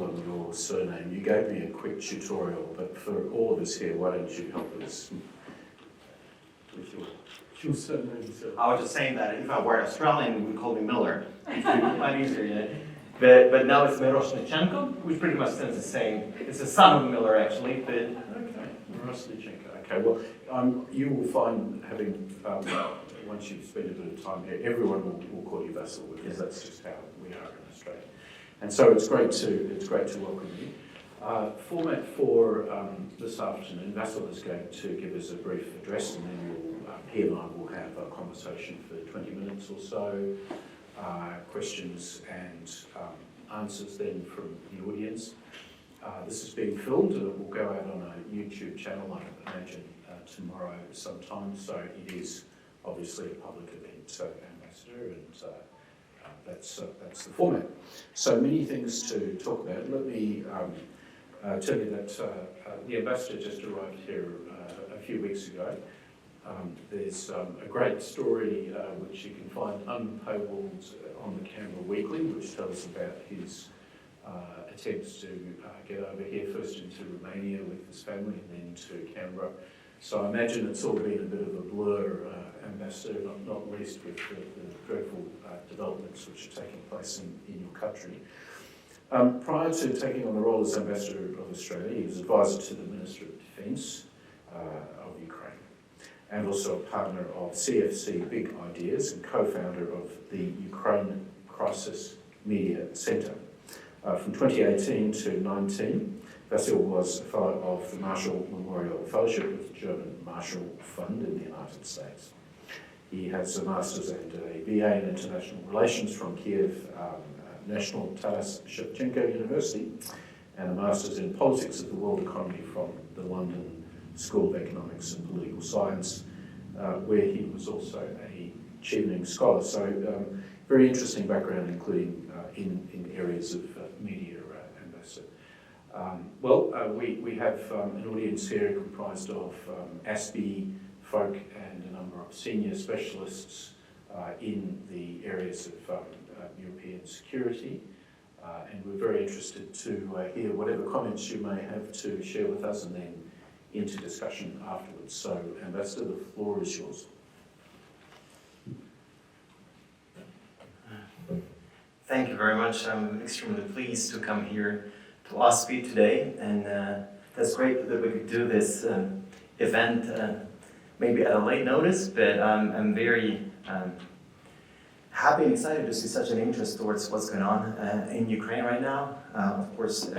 on your surname. You gave me a quick tutorial, but for all of us here, why don't you help us with your surname? I was just saying that if I were Australian, you would call me Miller. It's quite easier, yeah. But now it's Myroshnychenko, which pretty much sounds the same. It's a son of Miller, actually. But okay, Myroshnychenko. Okay, well, you will find, having once you've spent a bit of time here, everyone will call you Vasyl, because that's just how we are in Australia. And so it's great to welcome you. Format for this afternoon, Vasyl is going to give us a brief address, and then he and I will have a conversation for 20 minutes or so, questions and answers then from the audience. This is being filmed and it will go out on a YouTube channel, I imagine, tomorrow sometime, so it is obviously a public event, Ambassador, and that's the format. So many things to talk about. Let me tell you that the Ambassador just arrived here a few weeks ago. There's a great story which you can find unpaywalled on the Canberra Weekly, which tells about his attempts to get over here, first into Romania with his family and then to Canberra. So I imagine it's all been a bit of a blur, Ambassador, not least with the dreadful developments which are taking place in your country. Prior to taking on the role as Ambassador of Australia, he was advisor to the Minister of Defence of Ukraine, and also a partner of CFC Big Ideas and co-founder of the Ukraine Crisis Media Centre. From 2018 to 19, Vasyl was a fellow of the Marshall Memorial Fellowship with the German Marshall Fund in the United States. He has a master's and a BA in International Relations from Kiev National Taras Shevchenko University, and a master's in Politics of the World Economy from the London School of Economics and Political Science, where he was also a Chevening Scholar. So very interesting background, including in areas of media, Ambassador. We have an audience here comprised of ASPI folk and a number of senior specialists in the areas of European security, and we're very interested to hear whatever comments you may have to share with us, and then into discussion afterwards. So, Ambassador, the floor is yours. thank you very much. I'm extremely pleased to come here to OSPI today, and that's great that we could do this event maybe at a late notice, but I'm very happy and excited to see such an interest towards what's going on in Ukraine right now. Of course,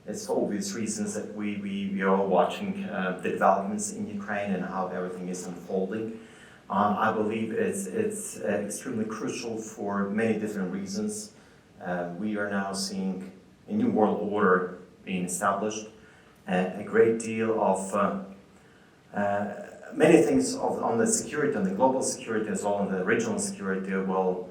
it's for obvious reasons that we are all watching the developments in Ukraine and how everything is unfolding. I believe it's extremely crucial for many different reasons. We are now seeing a new world order being established, a great deal of many things on the security, on the global security as well as the regional security will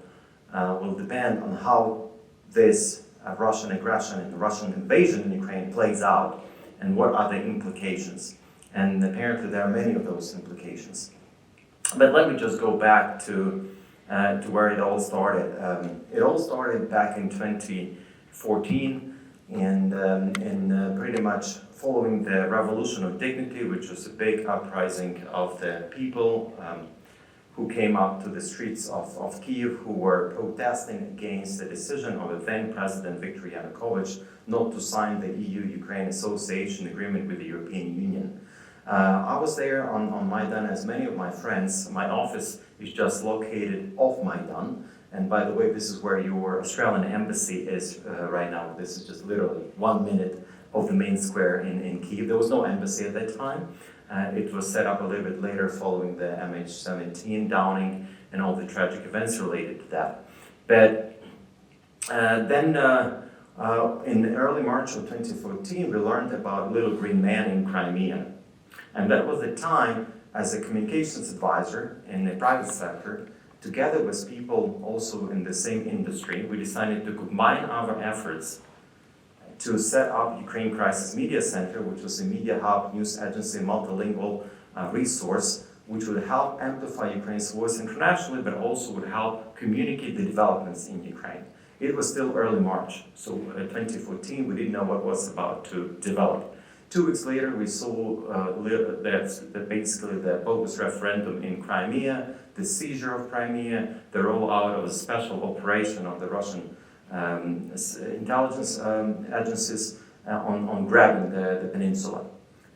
depend on how this Russian aggression and Russian invasion in Ukraine plays out, and what are the implications. And apparently there are many of those implications. But let me just go back to where it all started. It all started back in 2014, and pretty much following the Revolution of Dignity, which was a big uprising of the people who came up to the streets of Kiev, who were protesting against the decision of the then President Viktor Yanukovych not to sign the EU-Ukraine Association Agreement with the European Union. I was there on Maidan, as many of my friends. My office is just located off Maidan, and by the way, this is where your Australian embassy is right now. This is just literally 1 minute of the main square in Kiev. There was no embassy at that time. It was set up a little bit later following the MH17 downing and all the tragic events related to that. But then in early March of 2014, we learned about Little Green Man in Crimea. And that was the time, as a communications advisor in the private sector, together with people also in the same industry, we decided to combine our efforts to set up Ukraine Crisis Media Center, which was a media hub, news agency, multilingual resource, which would help amplify Ukraine's voice internationally, but also would help communicate the developments in Ukraine. It was still early March, so in 2014 we didn't know what was about to develop. 2 weeks later we saw that basically the bogus referendum in Crimea, the seizure of Crimea, the rollout of a special operation of the Russian intelligence agencies on grabbing the peninsula.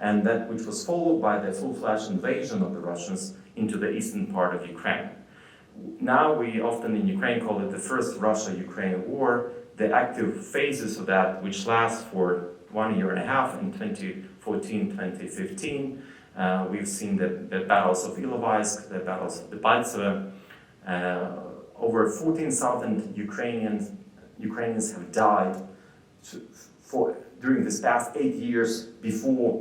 And that which was followed by the full-fledged invasion of the Russians into the eastern part of Ukraine. Now we often in Ukraine call it the first Russia-Ukraine war. The active phases of that, which last for 1.5 years in 2014-2015, we've seen the battles of Ilovaisk, the battles of Debaltseve. Over 14,000 Ukrainians have died during this past 8 years before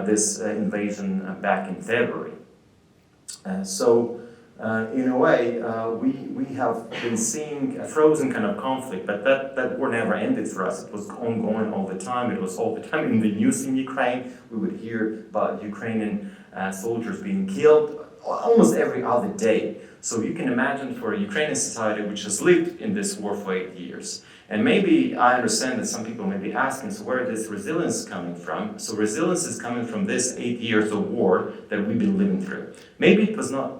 this invasion back in February. In a way, we have been seeing a frozen kind of conflict, but that war never ended for us. It was ongoing all the time. It was all the time in the news in Ukraine. We would hear about Ukrainian soldiers being killed almost every other day. So you can imagine for a Ukrainian society which has lived in this war for 8 years. And maybe I understand that some people may be asking, so where is this resilience coming from? So resilience is coming from this 8 years of war that we've been living through. Maybe it was not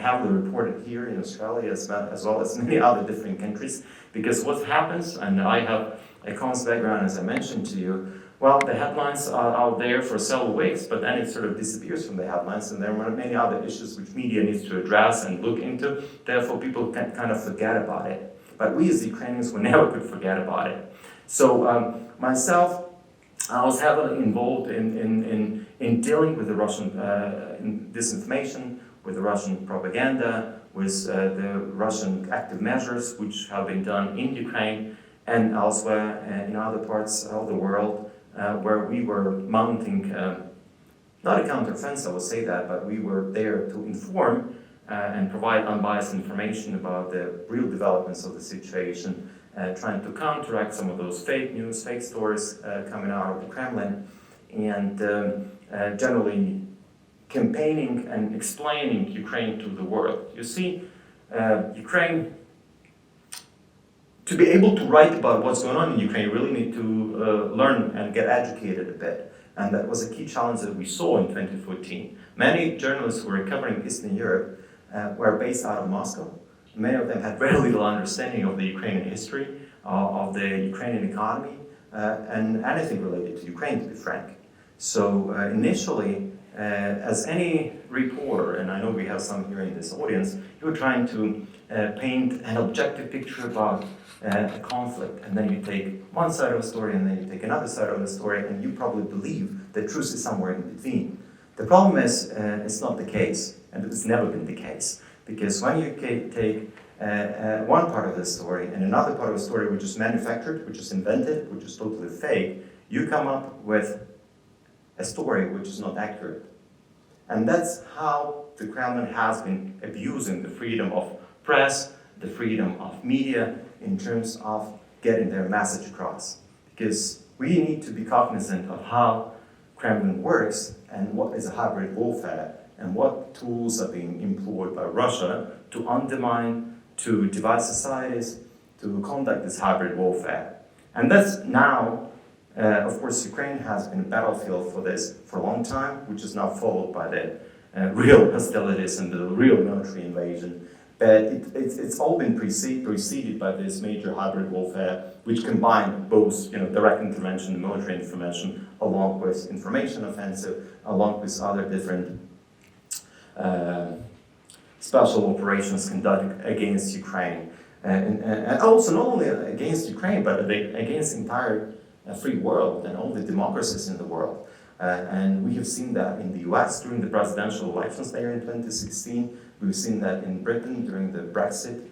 heavily reported here in Australia as well as many other different countries, because what happens, and I have a comms background as I mentioned to you, well, the headlines are out there for several weeks, but then it sort of disappears from the headlines, and there are many other issues which media needs to address and look into, therefore people can kind of forget about it. But we as Ukrainians, we never could forget about it. So myself, I was heavily involved in dealing with the Russian disinformation, with the Russian propaganda, with the Russian active measures which have been done in Ukraine and elsewhere in other parts of the world where we were mounting, not a counteroffensive, I will say that, but we were there to inform and provide unbiased information about the real developments of the situation, trying to counteract some of those fake news, fake stories coming out of the Kremlin, and generally campaigning and explaining Ukraine to the world. You see, Ukraine, to be able to write about what's going on in Ukraine, you really need to learn and get educated a bit. And that was a key challenge that we saw in 2014. Many journalists who were covering Eastern Europe were based out of Moscow. Many of them had very little understanding of the Ukrainian history, of the Ukrainian economy, and anything related to Ukraine, to be frank. So initially, as any reporter, and I know we have some here in this audience, you were trying to paint an objective picture about a conflict, and then you take one side of the story, and then you take another side of the story, and you probably believe the truth is somewhere in between. The problem is, it's not the case, and it's never been the case, because when you take one part of the story and another part of the story which is manufactured, which is invented, which is totally fake, you come up with a story which is not accurate. And that's how the Kremlin has been abusing the freedom of press, the freedom of media, in terms of getting their message across. Because we need to be cognizant of how Kremlin works and what is a hybrid warfare and what tools are being employed by Russia to undermine, to divide societies, to conduct this hybrid warfare. And that's now, of course, Ukraine has been a battlefield for this for a long time, which is now followed by the real hostilities and the real military invasion. But it's all been preceded by this major hybrid warfare, which combined both direct intervention and military intervention, along with information offensive, along with other different special operations conducted against Ukraine. And also not only against Ukraine, but against the entire free world and all the democracies in the world. And we have seen that in the US during the presidential elections there in 2016. We've seen that in Britain during the Brexit.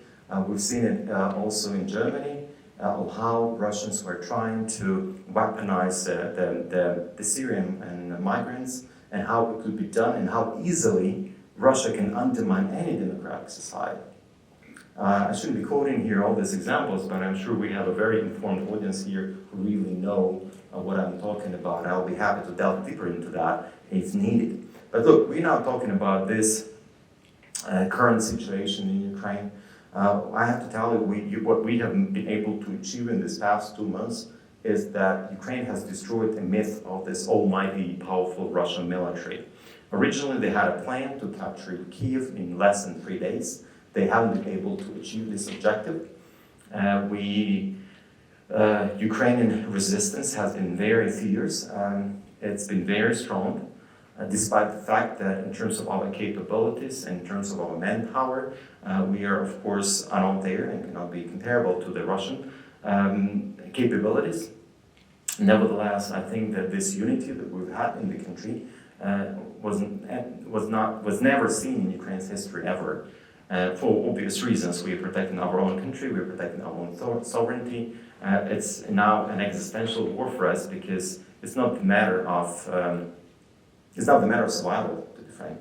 We've seen it also in Germany, of how Russians were trying to weaponize the Syrian and migrants, and how it could be done, and how easily Russia can undermine any democratic society. I shouldn't be quoting here all these examples, but I'm sure we have a very informed audience here who really know what I'm talking about. I'll be happy to delve deeper into that if needed. But look, we're now talking about this current situation in Ukraine. I have to tell you, what we have been able to achieve in this past 2 months is that Ukraine has destroyed the myth of this almighty, powerful Russian military. Originally, they had a plan to capture Kiev in less than 3 days. They haven't been able to achieve this objective. Ukrainian resistance has been very fierce. It's been very strong, despite the fact that in terms of our capabilities, in terms of our manpower, we are, of course, not there and cannot be comparable to the Russian capabilities. Nevertheless, I think that this unity that we've had in the country was never seen in Ukraine's history ever. For obvious reasons, we are protecting our own country, we are protecting our own sovereignty. It's now an existential war for us because it's not the matter of survival, to be frank.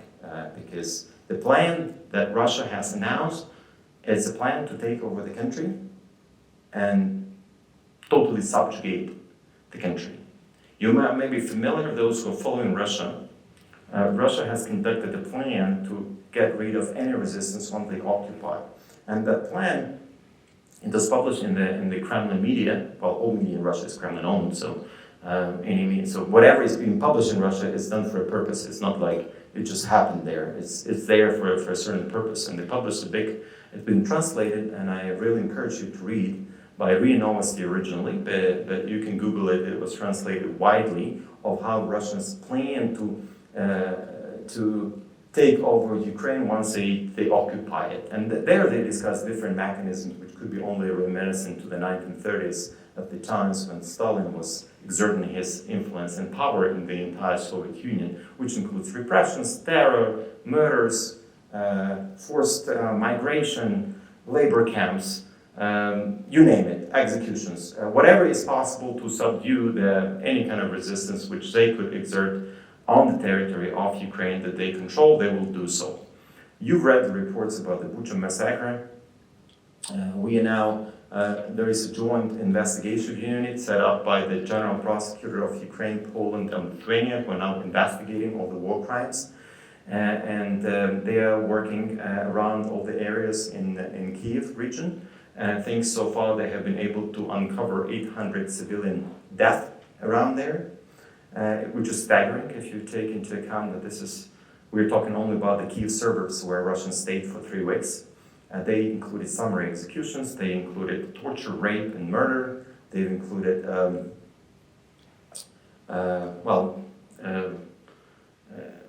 Because the plan that Russia has announced is a plan to take over the country and totally subjugate the country. You may be familiar, those who are following Russia. Russia has conducted a plan to get rid of any resistance once they occupy. And that plan, it was published in the Kremlin media. Well, all media in Russia is Kremlin-owned, so whatever is being published in Russia is done for a purpose. It's not like it just happened there. It's there for a certain purpose. And they published it's been translated, and I really encourage you to read by RIA Novosti originally, but you can Google it. It was translated widely of how Russians plan to take over Ukraine once they occupy it. And there they discuss different mechanisms which could be only reminiscent to the 1930s, at the times when Stalin was exerting his influence and power in the entire Soviet Union, which includes repressions, terror, murders, forced migration, labor camps, you name it, executions, whatever is possible to subdue any kind of resistance which they could exert on the territory of Ukraine that they control, they will do so. You've read the reports about the Bucha massacre. There is a joint investigation unit set up by the General Prosecutor of Ukraine, Poland, and Lithuania, who are now investigating all the war crimes. They are working around all the areas in Kiev region. And I think so far they have been able to uncover 800 civilian deaths around there, which is staggering if you take into account that we're talking only about the Kiev suburbs where Russians stayed for 3 weeks. They included summary executions, they included torture, rape, and murder. They've included,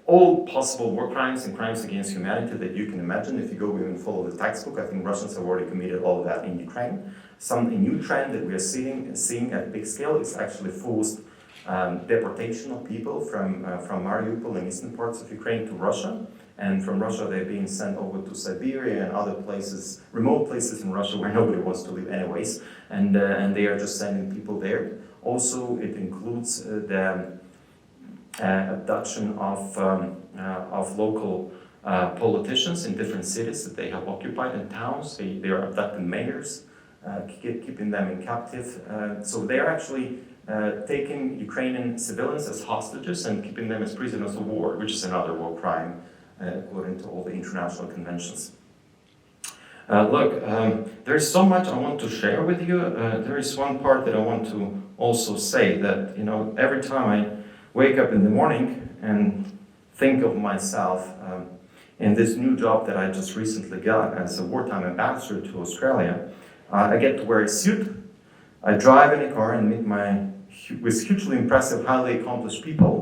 all possible war crimes and crimes against humanity that you can imagine. If you go and follow the textbook, I think Russians have already committed all of that in Ukraine. A new trend that we are seeing at big scale is actually forced deportation of people from Mariupol and eastern parts of Ukraine to Russia. And from Russia, they're being sent over to Siberia and other places, remote places in Russia where nobody wants to live anyways. And they are just sending people there. Also, it includes the abduction of local politicians in different cities that they have occupied in towns. They are abducting mayors, keeping them in captive. So they are actually taking Ukrainian civilians as hostages and keeping them as prisoners of war, which is another war crime, according to all the international conventions. There's so much I want to share with you. There is one part that I want to also say that, every time I wake up in the morning and think of myself in this new job that I just recently got as a wartime ambassador to Australia, I get to wear a suit. I drive in a car and meet with hugely impressive, highly accomplished people,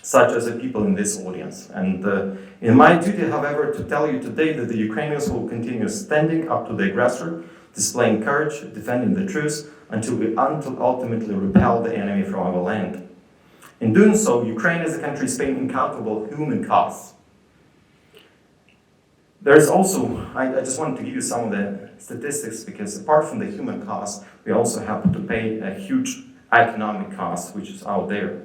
such as the people in this audience. And in my duty, however, to tell you today that the Ukrainians will continue standing up to the aggressor, displaying courage, defending the truth, until we ultimately repel the enemy from our land. In doing so, Ukraine as a country is paying incalculable human costs. There's also, I just wanted to give you some of the statistics, because apart from the human cost, we also have to pay a huge economic cost, which is out there.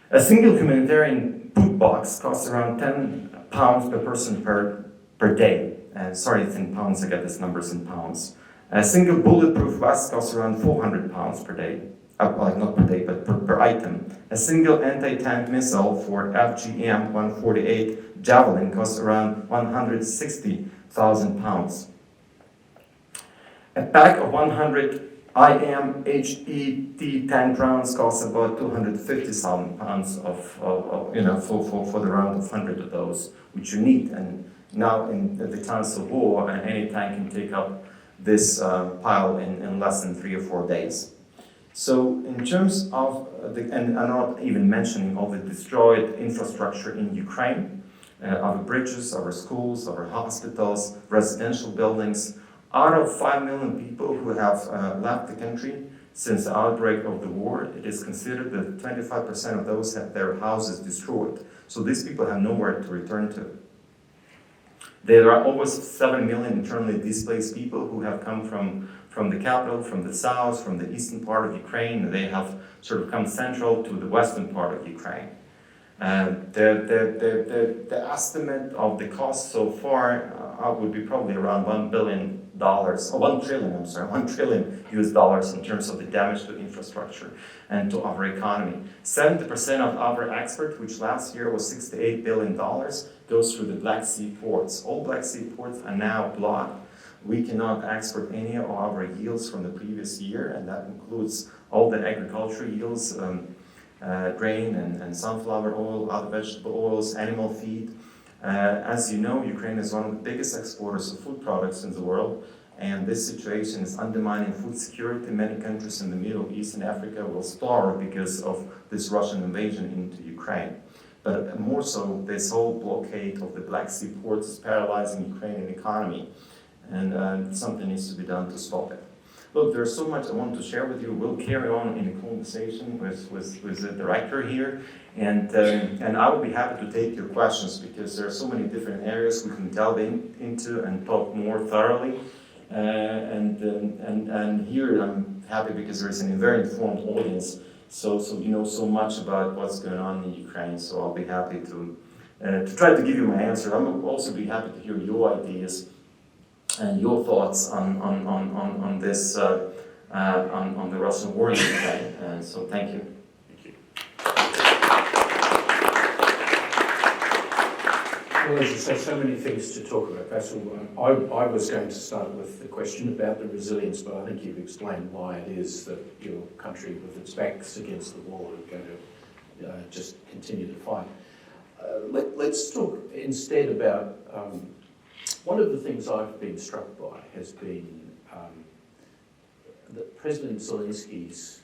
A single humanitarian food box costs around £10 per person per day. Sorry, it's in pounds, I got these numbers in pounds. A single bulletproof vest costs around £400 per day. Not per day, but per item. A single anti-tank missile for FGM-148 Javelin costs around $160 £100,000. A pack of 100 IMHET tank rounds costs about £250,000 for the round of 100 of those, which you need. And now in the times of war, any tank can take up this pile in less than 3 or 4 days. So in terms of, and I'm not even mentioning all the destroyed infrastructure in Ukraine, our bridges, our schools, our hospitals, residential buildings. Out of 5 million people who have left the country since the outbreak of the war, it is considered that 25% of those have their houses destroyed. So these people have nowhere to return to. There are almost 7 million internally displaced people who have come from the capital, from the south, from the eastern part of Ukraine. They have sort of come central to the western part of Ukraine. The estimate of the cost so far would be probably around $1 trillion US dollars in terms of the damage to infrastructure and to our economy. 70% of our export, which last year was $68 billion, goes through the Black Sea ports. All Black Sea ports are now blocked. We cannot export any of our yields from the previous year, and that includes all the agricultural yields, grain and sunflower oil, other vegetable oils, animal feed. As you know, Ukraine is one of the biggest exporters of food products in the world, and this situation is undermining food security. Many countries in the Middle East and Africa will starve because of this Russian invasion into Ukraine. But more so, this whole blockade of the Black Sea ports is paralyzing the Ukrainian economy, and something needs to be done to stop it. Look, there's so much I want to share with you. We'll carry on in a conversation with the director here, and I will be happy to take your questions because there are so many different areas we can delve into and talk more thoroughly. And here I'm happy because there is a very informed audience, so you know so much about what's going on in Ukraine. So I'll be happy to try to give you my answer. I'll also be happy to hear your ideas and your thoughts on this on the Russian war in Ukraine. So thank you. Thank you. Well, as you say, so many things to talk about, Vasyl. I was going to start with the question about the resilience, but I think you've explained why it is that your country, with its backs against the wall, is going to just continue to fight. Let's talk instead about one of the things I've been struck by has been that President Zelensky's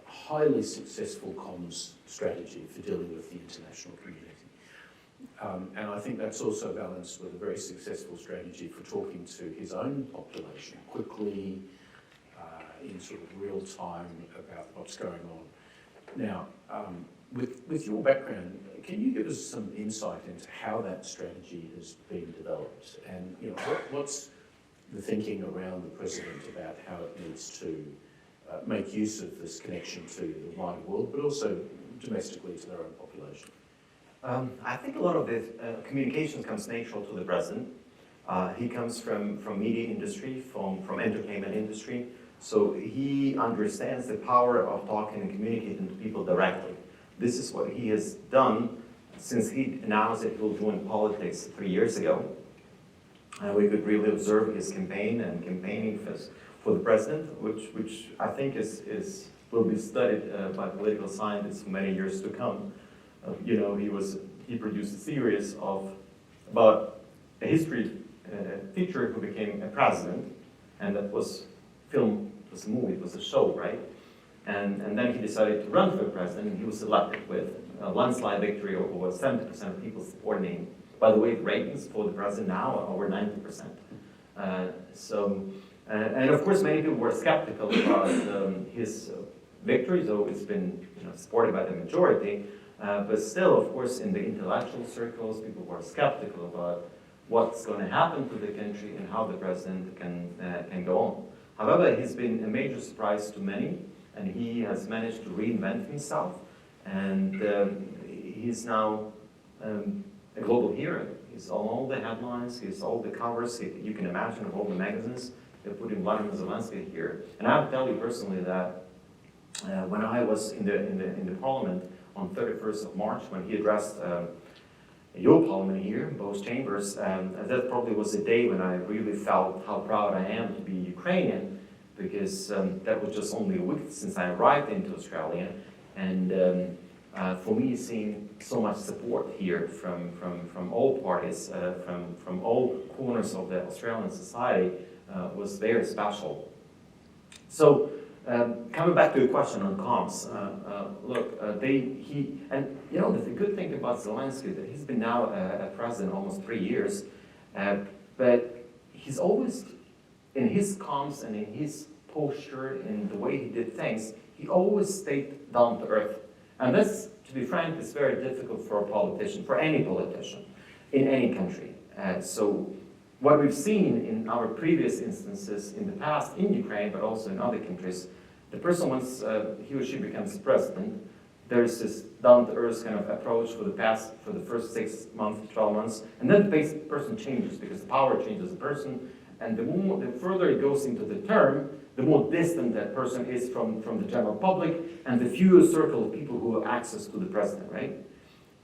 highly successful comms strategy for dealing with the international community. And I think that's also balanced with a very successful strategy for talking to his own population quickly, in sort of real time about what's going on. Now, with your background, can you give us some insight into how that strategy has been developed? And you know, what's the thinking around the president about how it needs to make use of this connection to the wider world, but also domestically to their own population? I think a lot of the communications comes natural to the president. He comes from media industry, from entertainment industry, so he understands the power of talking and communicating to people directly. This is what he has done since he announced that he will join politics 3 years ago. We could really observe his campaign and campaigning for the president, which I think will be studied by political scientists for many years to come. You know, he produced a series about a history teacher who became a president, and that was film, it was a movie, it was a show, right? And then he decided to run for president, and he was elected with a landslide victory over 70% of people supporting him. By the way, the ratings for the president now are over 90%. And of course, many people were skeptical about his victory, though it's been supported by the majority. But still, of course, in the intellectual circles, people were skeptical about what's going to happen to the country and how the president can go on. However, he's been a major surprise to many, and he has managed to reinvent himself, and he's now a global hero. He's on all the headlines, he's all the covers you can imagine of all the magazines. They're putting Vladimir Zelensky here. And I have to tell you personally that when I was in the parliament on 31st of March, when he addressed your parliament here, both chambers. That probably was the day when I really felt how proud I am to be Ukrainian, because that was just only a week since I arrived into Australia. And for me, seeing so much support here from all parties, from all corners of the Australian society was very special. So, coming back to your question on comms, look, and you know, the good thing about Zelensky, that he's been now a president almost 3 years, but he's always, in his comms and in his posture, in the way he did things, he always stayed down to earth. And this, to be frank, is very difficult for a politician, for any politician, in any country. So what we've seen in our previous instances in the past in Ukraine, but also in other countries, the person, once he or she becomes president, there's this down-to-earth kind of approach for the first 6 months, 12 months, and then the person changes because the power changes the person, and the further it goes into the term, the more distant that person is from the general public, and the fewer circle of people who have access to the president, right?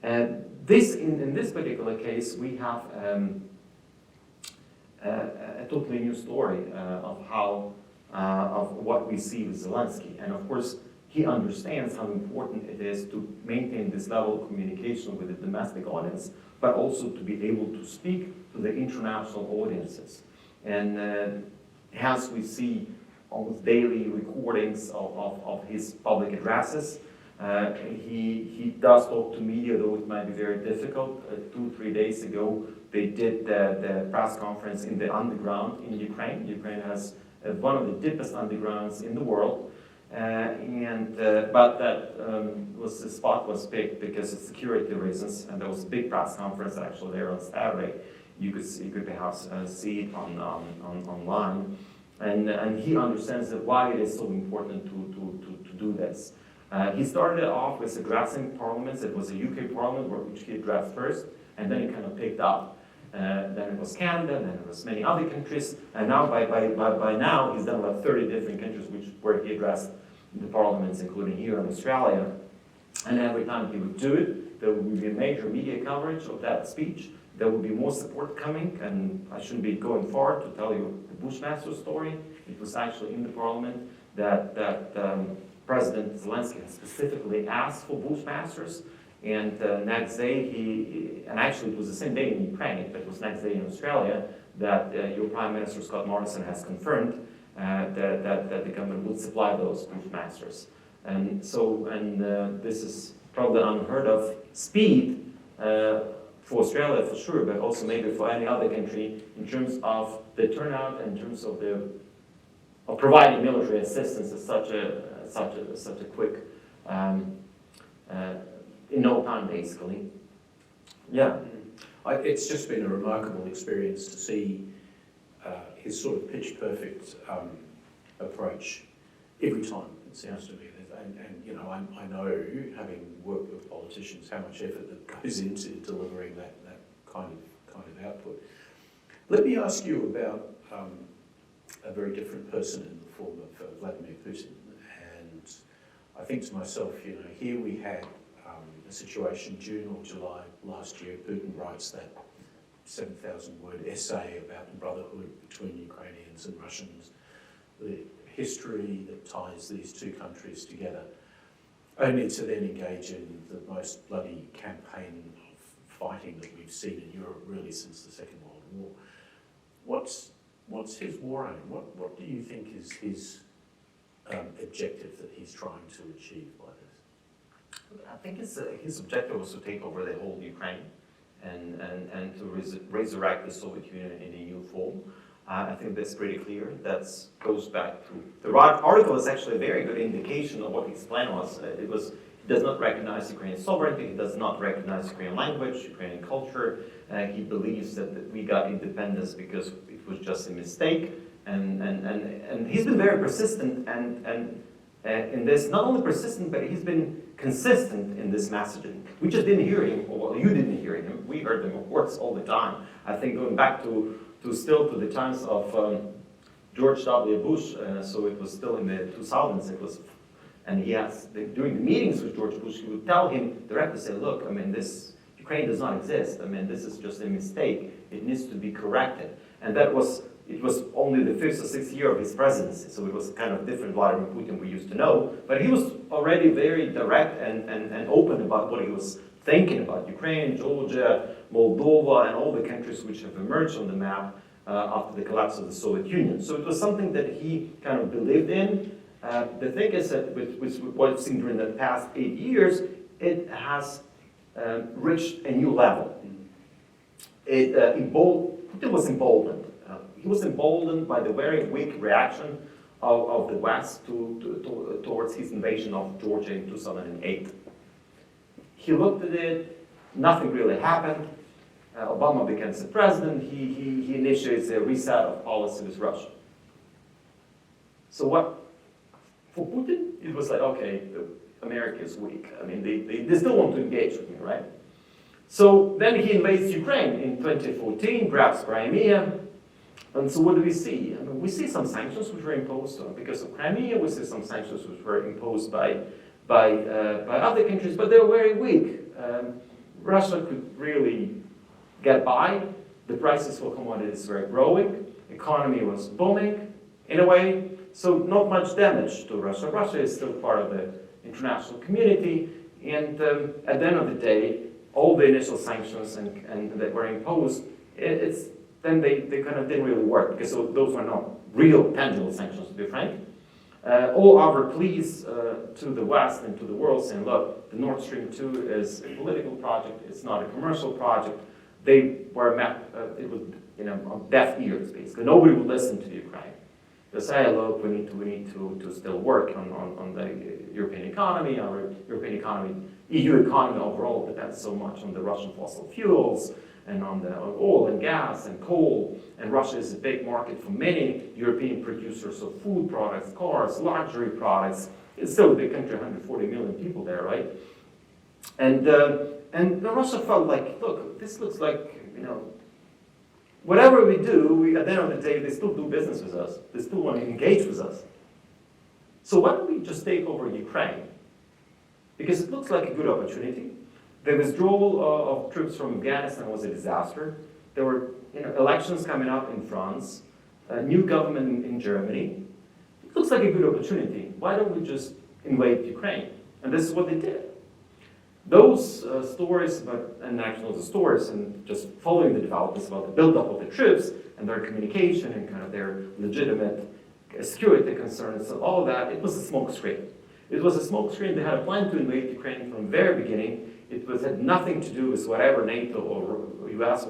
And in this particular case, we have a totally new story of what we see with Zelensky. And of course, he understands how important it is to maintain this level of communication with the domestic audience, but also to be able to speak to the international audiences. And as we see almost daily recordings of his public addresses, he does talk to media, though it might be very difficult. 2-3 days ago, they did the press conference in the underground in Ukraine. Ukraine has one of the deepest undergrounds in the world. But the spot was picked because of security reasons, and there was a big press conference actually there on Saturday. You could perhaps see it online, and he understands that why it is so important to do this. He started off with addressing parliaments. It was a UK parliament which he addressed first, and then it kind of picked up. Then it was Canada, then it was many other countries, and now by now he's done about 30 different countries where he addressed the parliaments, including here in Australia. And every time he would do it, there would be a major media coverage of that speech. There would be more support coming, and I shouldn't be going far to tell you the Bushmaster story. It was actually in the parliament that President Zelensky had specifically asked for Bushmasters. And next day, and actually it was the same day in Ukraine, but it was next day in Australia, that your Prime Minister Scott Morrison has confirmed that the government would supply those Bushmasters. And this is probably unheard of speed for Australia for sure, but also maybe for any other country in terms of the turnout, in terms of providing military assistance at such a quick. In no time, basically. Yeah. It's just been a remarkable experience to see his sort of pitch-perfect approach every time, it sounds to me. And you know, I know, having worked with politicians, how much effort that goes into delivering that kind of output. Let me ask you about a very different person in the form of Vladimir Putin. And I think to myself, you know, here we had a situation, June or July last year, Putin writes that 7,000-word essay about the brotherhood between Ukrainians and Russians, the history that ties these two countries together, only to then engage in the most bloody campaign of fighting that we've seen in Europe really since the Second World War. What's his war aim? What do you think is his objective that he's trying to achieve by this? I think his objective was to take over the whole Ukraine and to resurrect the Soviet Union in a new form. I think that's pretty clear. That goes back to the article is actually a very good indication of what his plan was. He does not recognize Ukrainian sovereignty. He does not recognize Ukrainian language, Ukrainian culture. He believes that we got independence because it was just a mistake. And he's been very persistent and in this, not only persistent, but he's been consistent in this messaging. We just didn't hear him, or well, you didn't hear him. We heard him, of course, all the time. I think going back to the times of George W. Bush, so it was still in the 2000s. And during the meetings with George Bush, he would tell him directly, say, look, I mean, Ukraine does not exist. I mean, this is just a mistake. It needs to be corrected. And it was only the 5th or 6th year of his presidency, so it was kind of different Vladimir Putin we used to know. But he was already very direct and open about what he was thinking about Ukraine, Georgia, Moldova, and all the countries which have emerged on the map after the collapse of the Soviet Union. So it was something that he kind of believed in. The thing is that with what we've seen during the past 8 years, it has reached a new level. Putin was emboldened. He was emboldened by the very weak reaction of the West towards his invasion of Georgia in 2008. He looked at it, nothing really happened. Obama becomes the president, he initiates a reset of policy with Russia. So for Putin, it was like, okay, America is weak. I mean, they still want to engage with me, right? So then he invades Ukraine in 2014, grabs Crimea. And so what do we see? I mean, we see some sanctions which were imposed because of Crimea. We see some sanctions which were imposed by other countries, but they were very weak. Russia could really get by. The prices for commodities were growing. Economy was booming in a way. So not much damage to Russia. Russia is still part of the international community. And at the end of the day, all the initial sanctions and that were imposed, then they kind of didn't really work because those were not real tangible sanctions, to be frank. All our pleas to the West and to the world saying, look, the Nord Stream 2 is a political project, it's not a commercial project. They were met, it was on deaf ears, basically. Nobody would listen to Ukraine. They say, look, we need to still work on the European economy. Our European economy, EU economy overall depends so much on the Russian fossil fuels and on the oil and gas and coal. And Russia is a big market for many European producers of food products, cars, luxury products. It's still a big country, 140 million people there, right? And Russia felt like, look, this looks like, whatever we do, at the end of the day, they still do business with us. They still want to engage with us. So why don't we just take over Ukraine? Because it looks like a good opportunity. The withdrawal of troops from Afghanistan was a disaster. There were elections coming up in France, a new government in Germany. It looks like a good opportunity. Why don't we just invade Ukraine? And this is what they did. Those stories, and actually the stories, and just following the developments about the buildup of the troops and their communication and kind of their legitimate security concerns and all of that, it was a smokescreen. It was a smokescreen. They had a plan to invade Ukraine from the very beginning. It had nothing to do with whatever NATO or US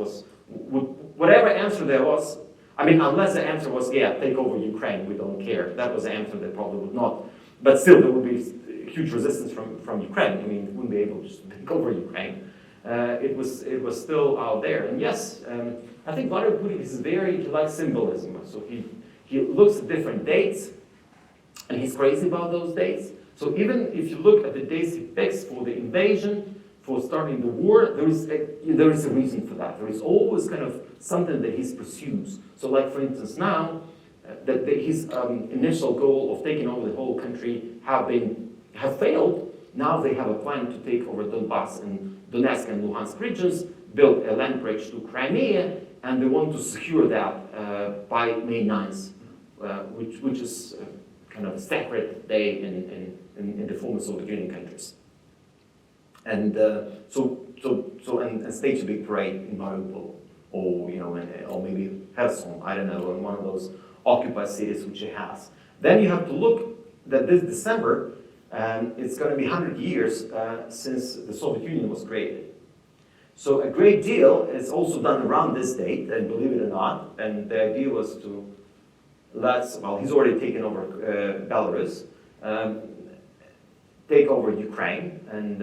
whatever answer there was. I mean, unless the answer was, yeah, take over Ukraine, we don't care. That was the answer they probably would not. But still, there would be huge resistance from Ukraine. I mean, it wouldn't be able to just take over Ukraine. It was still out there. And yes, I think Vladimir Putin is he likes symbolism. So he looks at different dates, and he's crazy about those dates. So even if you look at the dates he picks for the invasion, for starting the war, there is a reason for that. There is always kind of something that he pursues. So like, for instance, now, his initial goal of taking over the whole country have failed. Now they have a plan to take over Donbass and Donetsk and Luhansk regions, build a land bridge to Crimea, and they want to secure that by May 9th, which is kind of a sacred day in the former Soviet Union countries. And and stage a big parade in Mariupol, or maybe Kherson, I don't know, in one of those occupied cities which it has. Then you have to look that this December, it's going to be 100 years since the Soviet Union was created. So a great deal is also done around this date, and believe it or not, and the idea was to he's already taken over Belarus, take over Ukraine, and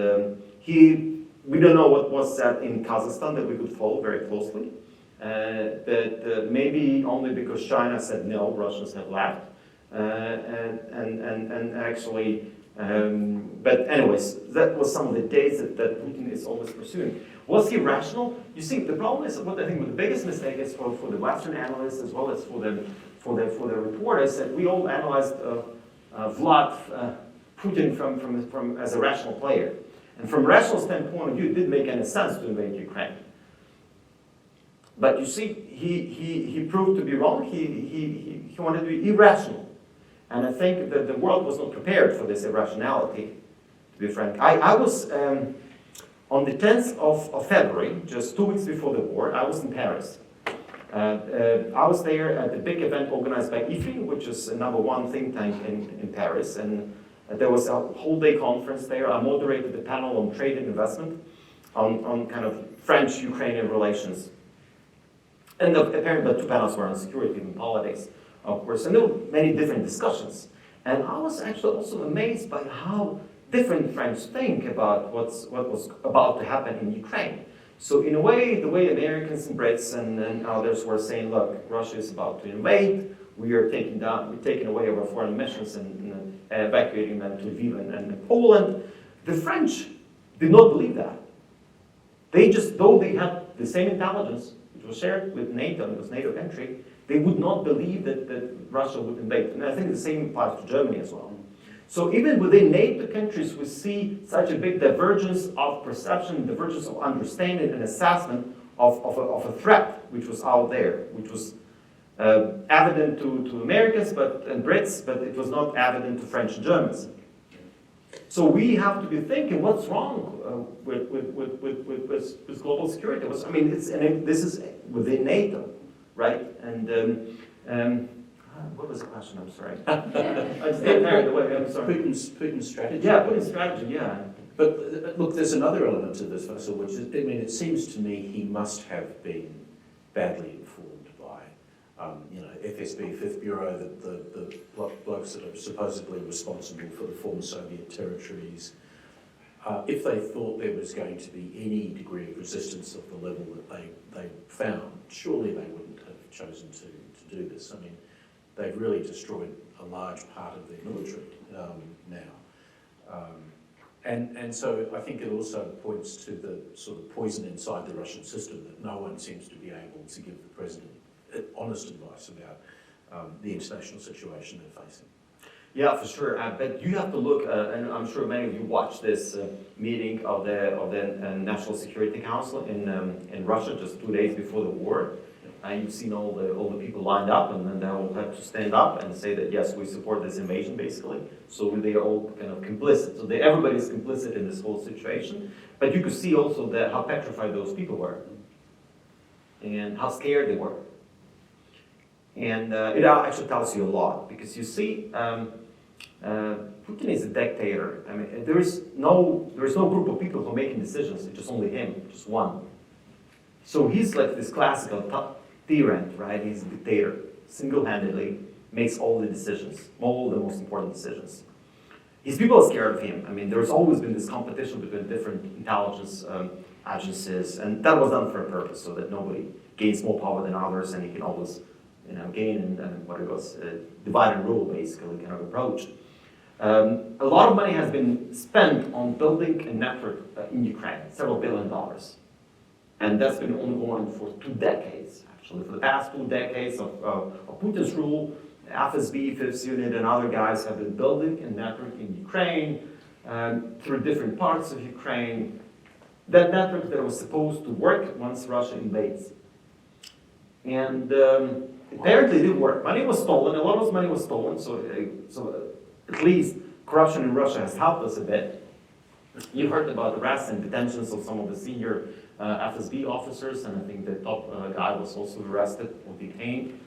we don't know what was said in Kazakhstan that we could follow very closely. That maybe only because China said no, Russians have left. But anyways, that was some of the dates that Putin is always pursuing. Was he rational? You see, the problem is what I think the biggest mistake is for the Western analysts as well as for the reporters that we all analyzed Putin from as a rational player. And from a rational standpoint of view, it didn't make any sense to invade Ukraine. But you see, he proved to be wrong. He wanted to be irrational. And I think that the world was not prepared for this irrationality, to be frank. I was, on the 10th of February, just 2 weeks before the war, I was in Paris. I was there at the big event organized by IFI, which is the #1 think tank in Paris. And there was a whole day conference there. I moderated the panel on trade and investment, on kind of French-Ukrainian relations. And apparently the 2 panels were on security and politics, of course. And there were many different discussions. And I was actually also amazed by how different French think about what was about to happen in Ukraine. So in a way, the way Americans and Brits and others were saying, look, Russia is about to invade, we're taking away our foreign missions and evacuating them to Lviv and Poland. The French did not believe that. They just, though they had the same intelligence, which was shared with NATO, and it was NATO country, they would not believe that Russia would invade. And I think the same applies to Germany as well. So even within NATO countries, we see such a big divergence of perception, divergence of understanding and assessment of a threat which was out there, which was evident to Americans and Brits, but it was not evident to French and Germans. So we have to be thinking, what's wrong with global security? This is within NATO, right? And what was the question? I'm sorry. I just got carried away. I'm sorry. Putin's strategy. Yeah, Putin's strategy. Yeah. But look, there's another element to this, Vasyl, which is, it seems to me he must have been badly informed by, FSB, Fifth Bureau, the blokes that are supposedly responsible for the former Soviet territories. If they thought there was going to be any degree of resistance of the level that they found, surely they wouldn't have chosen to do this. I mean, they've really destroyed a large part of their military now. And so I think it also points to the sort of poison inside the Russian system that no one seems to be able to give the president honest advice about the international situation they're facing. Yeah, for sure. But you have to look, and I'm sure many of you watched this meeting of the National Security Council in Russia just 2 days before the war. And you've seen all the people lined up, and then they all had to stand up and say that yes, we support this invasion, basically. So they are all kind of complicit. So everybody is complicit in this whole situation. But you could see also how petrified those people were, and how scared they were. And it actually tells you a lot, because you see, Putin is a dictator. I mean, there is no group of people who are making decisions. It's just only him, just one. So he's like this classical tyrant, right? He's a dictator, single-handedly makes all the decisions, all the most important decisions. His people are scared of him. I mean, there's always been this competition between different intelligence agencies, and that was done for a purpose, so that nobody gains more power than others, and he can always, gain and what it was, divide and rule, basically, kind of approach. A lot of money has been spent on building a network in Ukraine, several $billion. And that's been ongoing for 2 decades, actually. For the past 2 decades of Putin's rule, FSB, Fifth Unit, and other guys have been building a network in Ukraine through different parts of Ukraine. That network that was supposed to work once Russia invades. And apparently it didn't work. Money was stolen, a lot of this money was stolen, so at least corruption in Russia has helped us a bit. You heard about arrests and detentions of some of the senior FSB officers, and I think the top guy was also arrested or detained.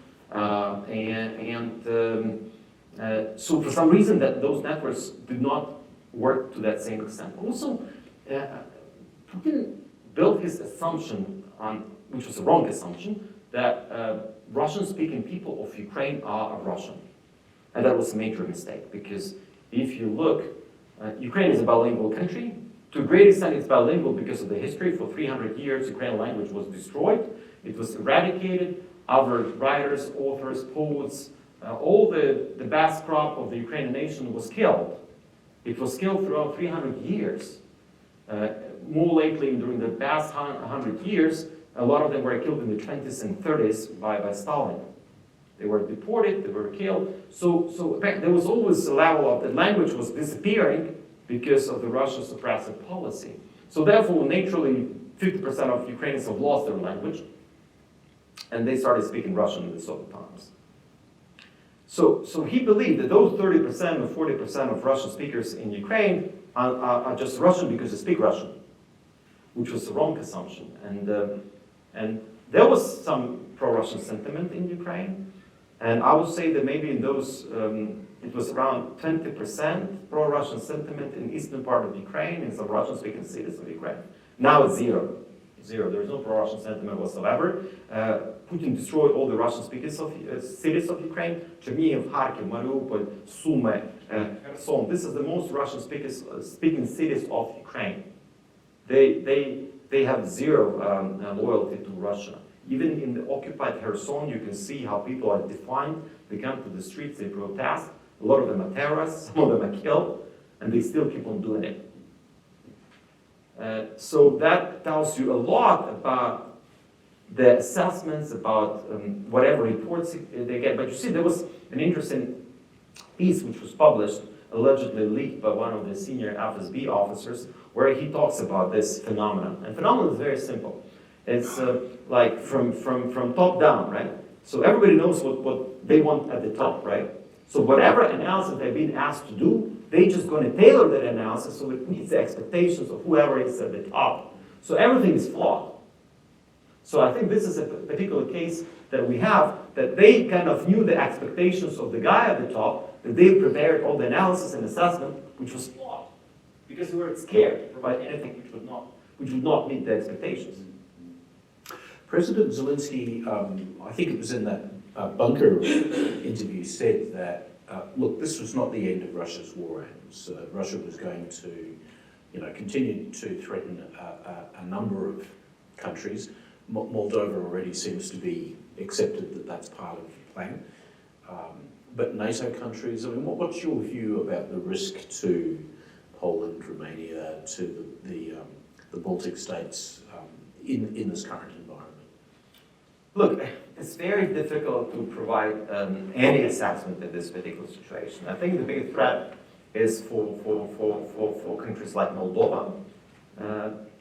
So for some reason those networks did not work to that same extent. Also, Putin built his assumption on, which was a wrong assumption, that Russian-speaking people of Ukraine are Russian. And that was a major mistake, because if you look, Ukraine is a bilingual country. To a great extent, it's bilingual because of the history. For 300 years, Ukrainian language was destroyed. It was eradicated. Our writers, authors, poets, all the best crop of the Ukrainian nation was killed. It was killed throughout 300 years. More lately, during the past 100 years, a lot of them were killed in the 20s and 30s by Stalin. They were deported, they were killed. So there was always a level of the language was disappearing, because of the Russian suppressive policy. So therefore, naturally, 50% of Ukrainians have lost their language, and they started speaking Russian in the Soviet times. So he believed that those 30% or 40% of Russian speakers in Ukraine are just Russian because they speak Russian, which was the wrong assumption. And there was some pro-Russian sentiment in Ukraine, and I would say that maybe in those, it was around 20% pro-Russian sentiment in eastern part of Ukraine, in some Russian-speaking cities of Ukraine. Now it's zero. There is no pro-Russian sentiment whatsoever. Putin destroyed all the Russian-speaking cities of Ukraine. Chernihiv, Kharkiv, Mariupol, Sumy, Kherson. This is the most Russian-speaking cities of Ukraine. They have zero loyalty to Russia. Even in the occupied Kherson, you can see how people are defined. They come to the streets, they protest. A lot of them are terrorists, some of them are killed, and they still keep on doing it. So that tells you a lot about the assessments, about whatever reports they get. But you see, there was an interesting piece which was published, allegedly leaked by one of the senior FSB officers, where he talks about this phenomenon. And phenomenon is very simple. It's like from top down, right? So everybody knows what they want at the top, right? So whatever analysis they've been asked to do, they're just going to tailor that analysis so it meets the expectations of whoever is at the top. So everything is flawed. So I think this is a particular case that we have, that they kind of knew the expectations of the guy at the top, that they prepared all the analysis and assessment, which was flawed, because they were scared to provide anything which would not meet the expectations. President Zelensky, I think it was in that bunker interview, said that, look, this was not the end of Russia's war aims. Russia was going to, continue to threaten a number of countries. Moldova already seems to be accepted that that's part of the plan. But NATO countries, I mean, what's your view about the risk to Poland, Romania, to the Baltic states in this current environment? Look, it's very difficult to provide any assessment in this particular situation. I think the big threat is for countries like Moldova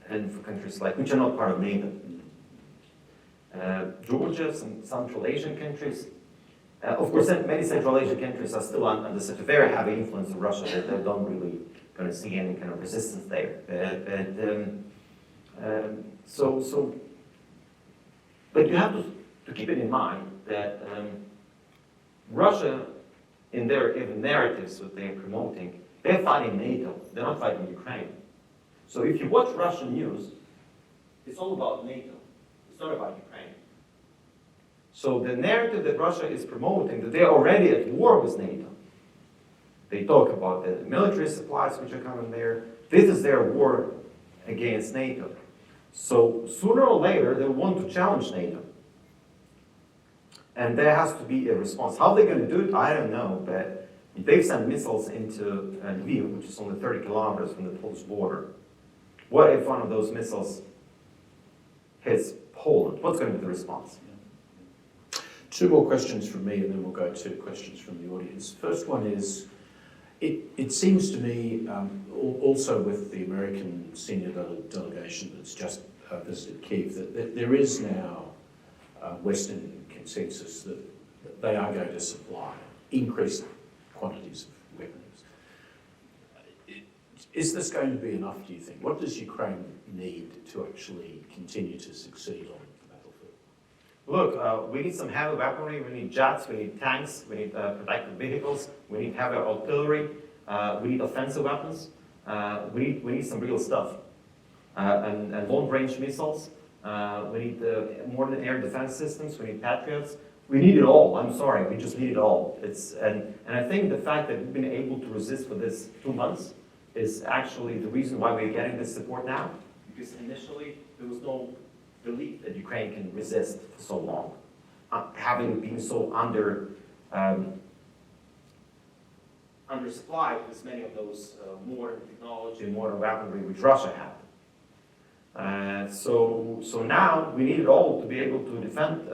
and for countries which are not part of NATO. Georgia, some Central Asian countries. Of course, many Central Asian countries are still under such a very heavy influence of Russia that they don't really going to see any kind of resistance there. But you have to keep it in mind that Russia, in their even narratives that they're promoting, they're fighting NATO. They're not fighting Ukraine. So if you watch Russian news, it's all about NATO. It's not about Ukraine. So the narrative that Russia is promoting, that they're already at war with NATO. They talk about the military supplies which are coming there. This is their war against NATO. So sooner or later, they want to challenge NATO. And there has to be a response. How they're going to do it, I don't know. But if they've sent missiles into Lviv, which is only 30 kilometers from the Polish border, what if one of those missiles hits Poland? What's going to be the response? Two more questions from me, and then we'll go to questions from the audience. First one is, it seems to me, also with the American senior delegation that's just visited Kyiv, that there is now Western consensus that they are going to supply increased quantities of weapons. Is this going to be enough, do you think? What does Ukraine need to actually continue to succeed on the battlefield? Look, we need some heavy weaponry, we need jets, we need tanks, we need protected vehicles, we need heavy artillery, we need offensive weapons, we need some real stuff. And long-range missiles, we need modern air defense systems, we need Patriots. We need it all, I'm sorry, we just need it all. And I think the fact that we've been able to resist for this 2 months is actually the reason why we're getting this support now. Because initially, there was no belief that Ukraine can resist for so long, having been so undersupplied with many of those modern technology and modern weaponry which Russia had. So now we need it all to be able to defend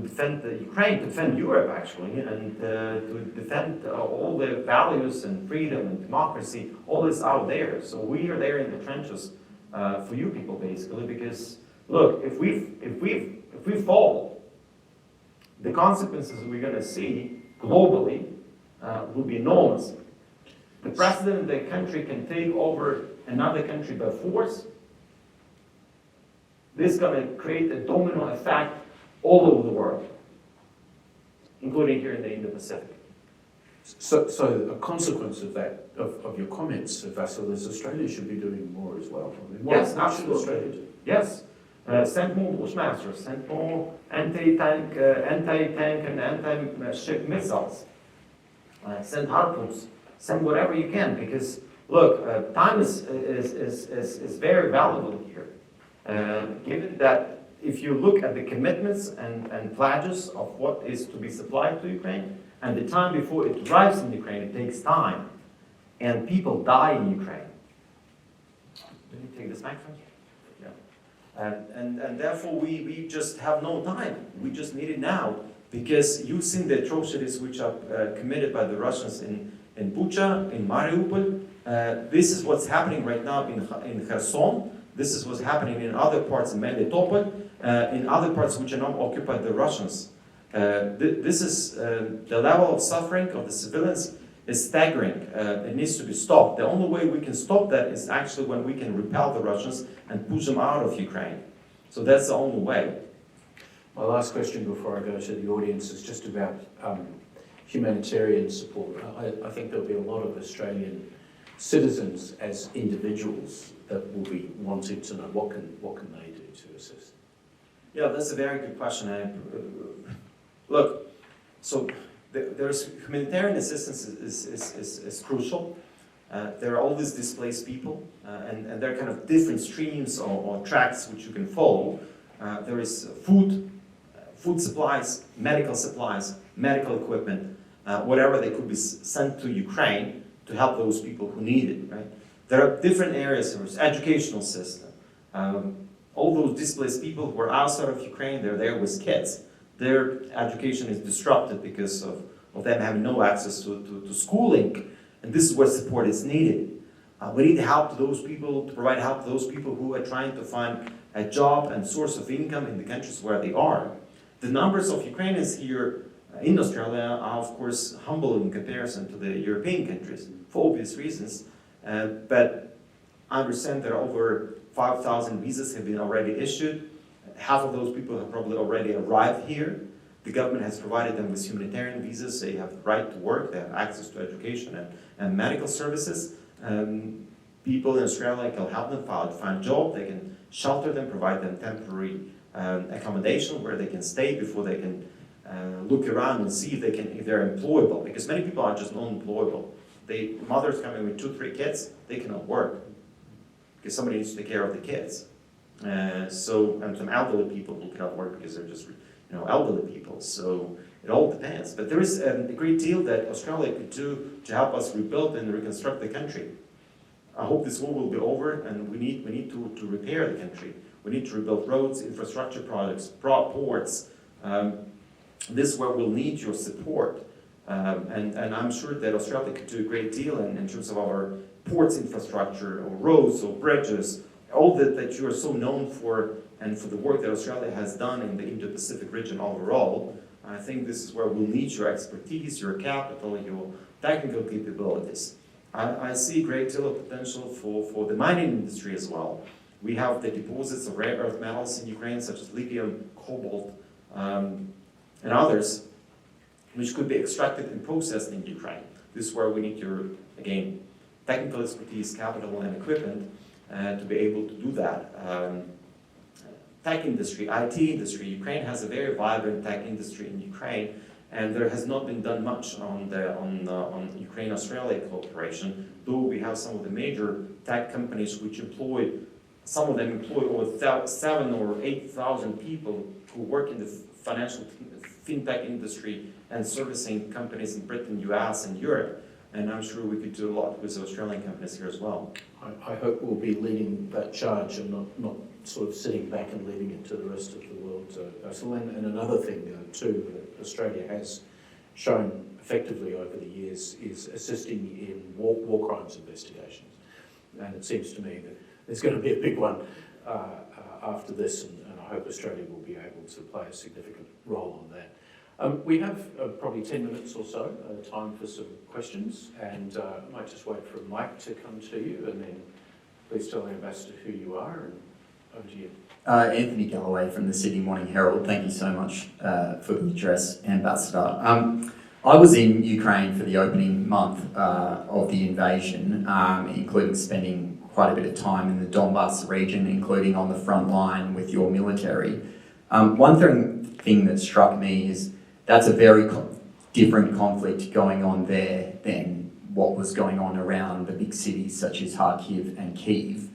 defend Ukraine, to defend Europe actually, and to defend all the values and freedom and democracy, all is out there. So we are there in the trenches for you people basically, because look, if we fall, the consequences we're going to see globally will be enormous. The president of the country can take over another country by force. This is going to create a domino effect all over the world, including here in the Indo-Pacific. So a consequence of that, of your comments, Vasyl, is Australia should be doing more as well. I mean, Yes, what should absolutely. Australia do? Yes, send more Bushmasters, send more anti-tank and anti-ship missiles, send harpoons, send whatever you can, because look, time is very valuable here. Given that if you look at the commitments and pledges of what is to be supplied to Ukraine, and the time before it arrives in Ukraine, it takes time, and people die in Ukraine. Let me take this microphone. Yeah. And therefore we just have no time. We just need it now, because you've seen the atrocities which are committed by the Russians in Bucha, in Mariupol. This is what's happening right now in Kherson. This is what's happening in other parts in Melitopol, in other parts which are not occupied by the Russians. This is the level of suffering of the civilians is staggering. It needs to be stopped. The only way we can stop that is actually when we can repel the Russians and push them out of Ukraine. So that's the only way. My last question before I go to the audience is just about humanitarian support. I think there'll be a lot of Australian citizens as individuals that will be wanting to know what can they do to assist. Yeah, that's a very good question. Look, so there's humanitarian assistance is crucial. There are all these displaced people, and there are kind of different streams or tracks which you can follow. There is food supplies, medical equipment, whatever they could be sent to Ukraine to help those people who need it, right? There are different areas. There's educational system. All those displaced people who are outside of Ukraine, they're there with kids. Their education is disrupted because of them having no access to schooling, and this is where support is needed. We need help to those people, to provide help to those people who are trying to find a job and source of income in the countries where they are. The numbers of Ukrainians here in Australia are, of course, humble in comparison to the European countries, for obvious reasons, but I understand there are over 5,000 visas have been already issued. Half of those people have probably already arrived here. The government has provided them with humanitarian visas. They have the right to work. They have access to education and medical services. People in Australia can help them find a job. They can shelter them, provide them temporary accommodation where they can stay before they can look around and see if they're employable. Because many people are just unemployable. Mothers coming with 2-3 kids, they cannot work because somebody needs to take care of the kids. And some elderly people who cannot work because they're just elderly people. So it all depends. But there is a great deal that Australia could do to help us rebuild and reconstruct the country. I hope this war will be over, and we need to repair the country. We need to rebuild roads, infrastructure projects, ports. This is where we'll need your support. And I'm sure that Australia could do a great deal in terms of our ports infrastructure, or roads, or bridges, all that you are so known for, and for the work that Australia has done in the Indo-Pacific region overall. I think this is where we'll need your expertise, your capital, your technical capabilities. I see a great deal of potential for the mining industry as well. We have the deposits of rare earth metals in Ukraine, such as lithium, cobalt, and others, which could be extracted and processed in Ukraine. This is where we need your, again, technical expertise, capital, and equipment to be able to do that. Tech industry, IT industry. Ukraine has a very vibrant tech industry in Ukraine, and there has not been done much on Ukraine-Australia cooperation, though we have some of the major tech companies which some of them employ over 7,000 or 8,000 people who work in the financial fintech industry and servicing companies in Britain, US, and Europe. and I'm sure we could do a lot with Australian companies here as well. I hope we'll be leading that charge and not sort of sitting back and leaving it to the rest of the world. Vasyl. And another thing too that Australia has shown effectively over the years is assisting in war crimes investigations. And it seems to me that there's going to be a big one after this, and I hope Australia will be able to play a significant role on that. We have probably 10 minutes or so time for some questions, and I might just wait for a mic to come to you, and then please tell the Ambassador who you are, and over to you. Anthony Galloway from the Sydney Morning Herald. Thank you so much for the address, Ambassador. I was in Ukraine for the opening month of the invasion, including spending quite a bit of time in the Donbass region, including on the front line with your military. One thing that struck me is that's a very different conflict going on there than what was going on around the big cities such as Kharkiv and Kyiv.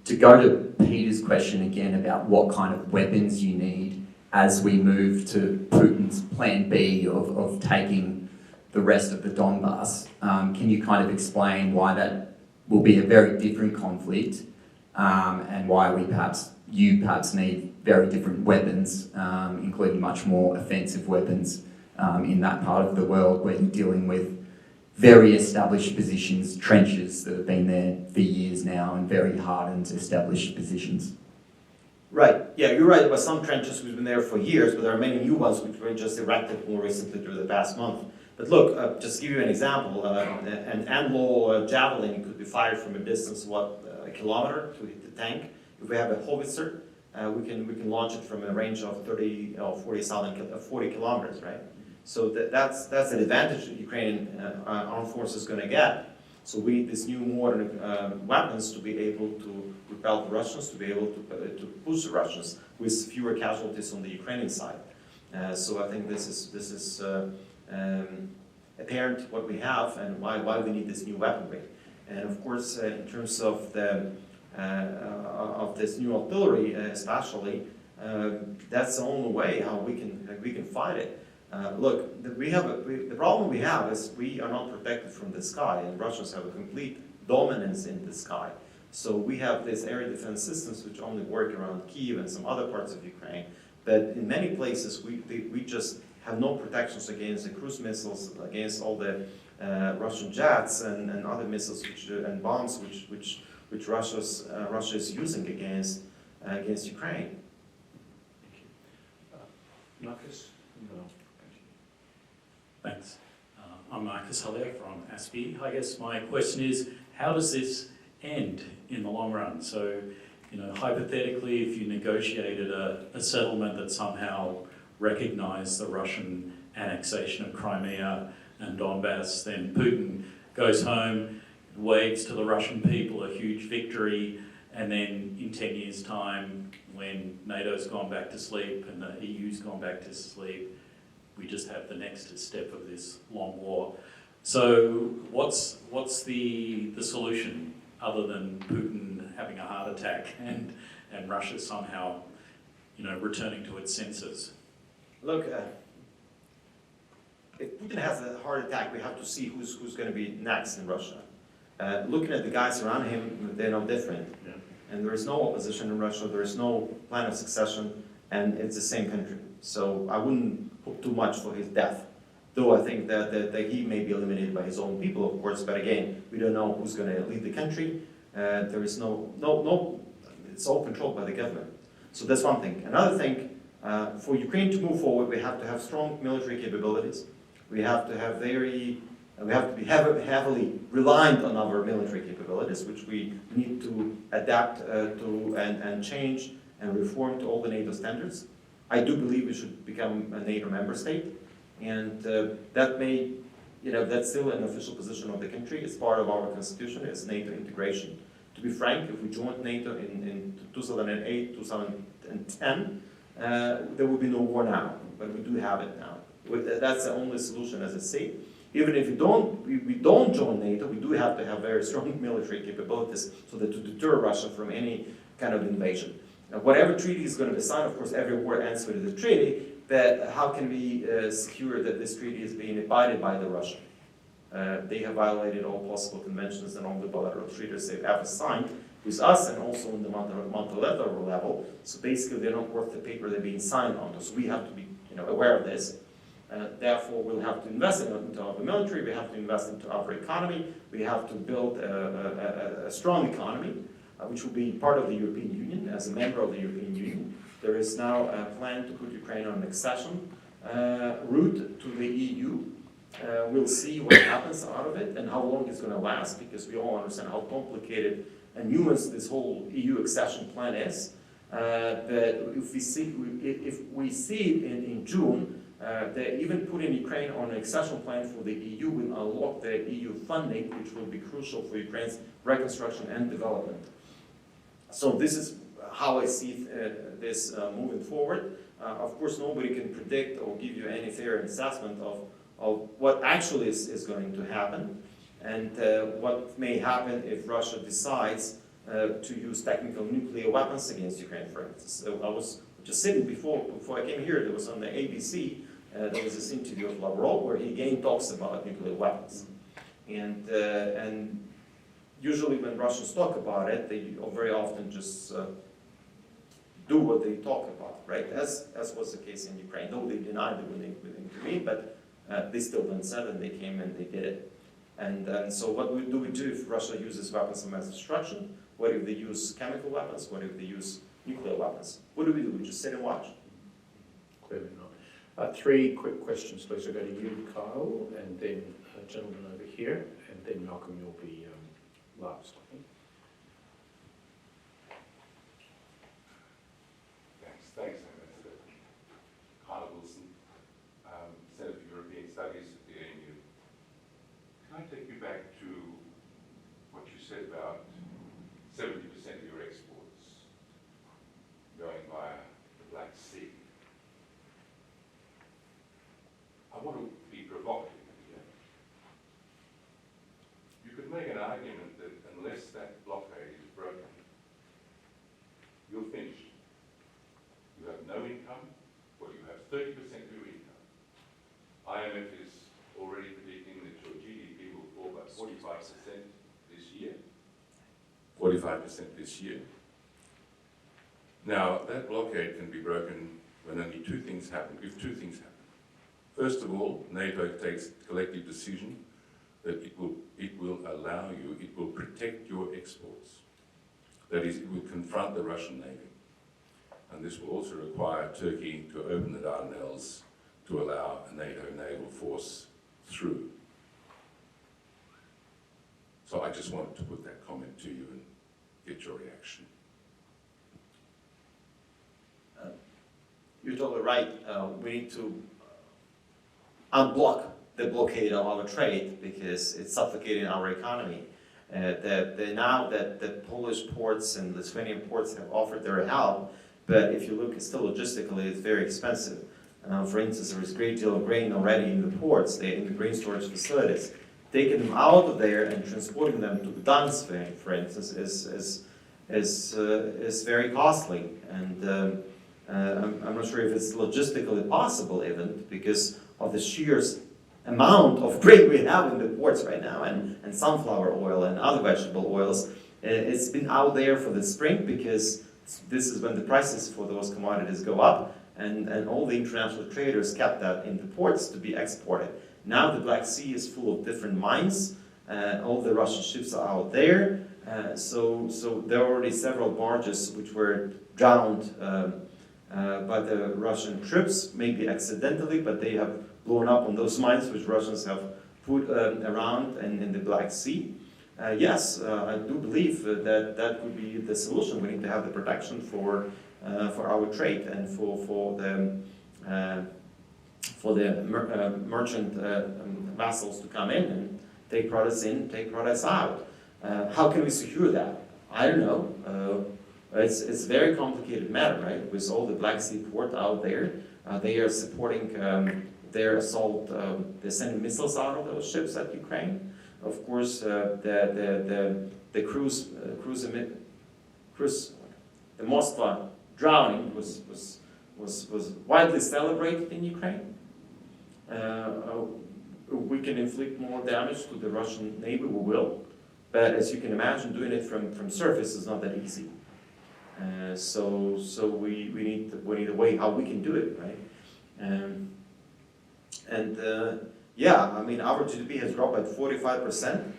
To go to Peter's question again about what kind of weapons you need as we move to Putin's plan B of taking the rest of the Donbass, can you kind of explain why that will be a very different conflict and why you perhaps need very different weapons, including much more offensive weapons in that part of the world where you're dealing with very established positions, trenches that have been there for years now, and very hardened established positions. Right, yeah, you're right about some trenches which have been there for years, but there are many new ones which were just erected more recently during the past month. But look, just to give you an example, an Anvil javelin could be fired from a distance of a kilometer to hit the tank. If we have a howitzer, we can launch it from a range of 40 kilometers, right? So that's an advantage that Ukrainian armed forces is going to get. So we need these new modern weapons to be able to repel the Russians, to be able to push the Russians with fewer casualties on the Ukrainian side. So I think this is apparent what we have and why we need this new weaponry. And of course, in terms of this new artillery, especially, that's the only way how we can fight it. Look, the problem we have is we are not protected from the sky, and Russians have a complete dominance in the sky. So we have these air defense systems which only work around Kyiv and some other parts of Ukraine, but in many places we just have no protections against the cruise missiles, against all the Russian jets and other missiles and bombs which Russia is using against Ukraine. Thank you. Marcus? No. Thanks. I'm Marcus Haller from ASPI. I guess my question is, how does this end in the long run? So, hypothetically, if you negotiated a settlement that somehow recognized the Russian annexation of Crimea and Donbass, then Putin goes home, waves to the Russian people a huge victory, and then in 10 years' time, when NATO's gone back to sleep and the EU's gone back to sleep, we just have the next step of this long war. So what's the solution other than Putin having a heart attack and Russia somehow, returning to its senses? Look, if Putin has a heart attack, we have to see who's going to be next in Russia. Looking at the guys around him, they're no different. Yeah. And there is no opposition in Russia, there is no plan of succession, and it's the same country. So I wouldn't hope too much for his death. Though I think that he may be eliminated by his own people, of course, but again, we don't know who's going to lead the country. There is no, it's all controlled by the government. So that's one thing. Another thing, for Ukraine to move forward, we have to have strong military capabilities. We have to be heavily reliant on our military capabilities, which we need to adapt to and change and reform to all the NATO standards. I do believe we should become a NATO member state, and that may, that's still an official position of the country. It's part of our constitution, it's NATO integration. To be frank, if we joined NATO in 2008, 2010, there would be no war now, but we do have it now. That's the only solution as a state. Even if we don't join NATO, we do have to have very strong military capabilities so that to deter Russia from any kind of invasion. Now, whatever treaty is going to be signed, of course, every war ends with the treaty, but how can we secure that this treaty is being abided by the Russian? They have violated all possible conventions and all the bilateral treaties they've ever signed with us, and also on the multilateral level. So basically, they're not worth the paper they're being signed on. So we have to be, aware of this. Therefore, we'll have to invest into our military. We have to invest into our economy. We have to build a strong economy, which will be part of the European Union as a member of the European Union. There is now a plan to put Ukraine on an accession route to the EU. We'll see what happens out of it and how long it's going to last, because we all understand how complicated and nuanced this whole EU accession plan is. But if we see it in June, they even putting Ukraine on an accession plan for the EU will unlock the EU funding, which will be crucial for Ukraine's reconstruction and development. So this is how I see this moving forward. Of course, nobody can predict or give you any fair assessment of what actually is going to happen, and what may happen if Russia decides to use technical nuclear weapons against Ukraine, for instance. So I was just sitting before I came here, there was on the ABC, there was this interview of Lavrov where he again talks about nuclear weapons. And usually when Russians talk about it, they very often just do what they talk about, right? As was the case in Ukraine, though they denied it when they intervened, but they still done said it, and they came and they did it. And so what do we do if Russia uses weapons of mass destruction? What if they use chemical weapons? What if they use nuclear weapons? What do? We just sit and watch? Clearly not. 3 quick questions, please. I'll go to you, Kyle, and then a gentleman over here, and then Malcolm, you'll be last, I think. Thanks, Ambassador. Kyle Wilson, Center for European Studies at the ANU. Can I take you back to what you said about 70% of your exports going via the Black Sea? I want to be provocative here. You could make an argument that unless that blockade is broken, you're finished. You have no income, or you have 30% of your income. IMF is already predicting that your GDP will fall by 45% this year. 45% this year. Now, that blockade can be broken when only 2 things happen, if 2 things happen. First of all, NATO takes collective decision that it will allow you, it will protect your exports. That is, it will confront the Russian Navy. And this will also require Turkey to open the Dardanelles to allow a NATO naval force through. So I just wanted to put that comment to you and get your reaction. You're totally right. We need to unblock the blockade of our trade because it's suffocating our economy. Now that the Polish ports and Lithuanian ports have offered their help, but if you look, still logistically, it's very expensive. For instance, there is a great deal of grain already in the ports, in the grain storage facilities. Taking them out of there and transporting them to Gdansk, for instance, is very costly. And I'm not sure if it's logistically possible even because of the sheer amount of grain we have in the ports right now, and sunflower oil and other vegetable oils. It's been out there for the spring because this is when the prices for those commodities go up, and all the international traders kept that in the ports to be exported. Now the Black Sea is full of different mines. All the Russian ships are out there. So there are already several barges which were drowned by the Russian troops, maybe accidentally, but they have blown up on those mines which Russians have put around and in the Black Sea. Yes, I do believe that could be the solution. We need to have the protection for our trade and for the merchant vessels to come in and take products in, take products out. How can we secure that? I don't know. It's a very complicated matter, right? With all the Black Sea port out there, they are supporting their assault. They're sending missiles out of those ships at Ukraine. Of course, the Moskva drowning was widely celebrated in Ukraine. we can inflict more damage to the Russian neighbor, we will. But as you can imagine, doing it from surface is not that easy. So we need a way how we can do it, right? Yeah, I mean, our GDP has dropped by 45%.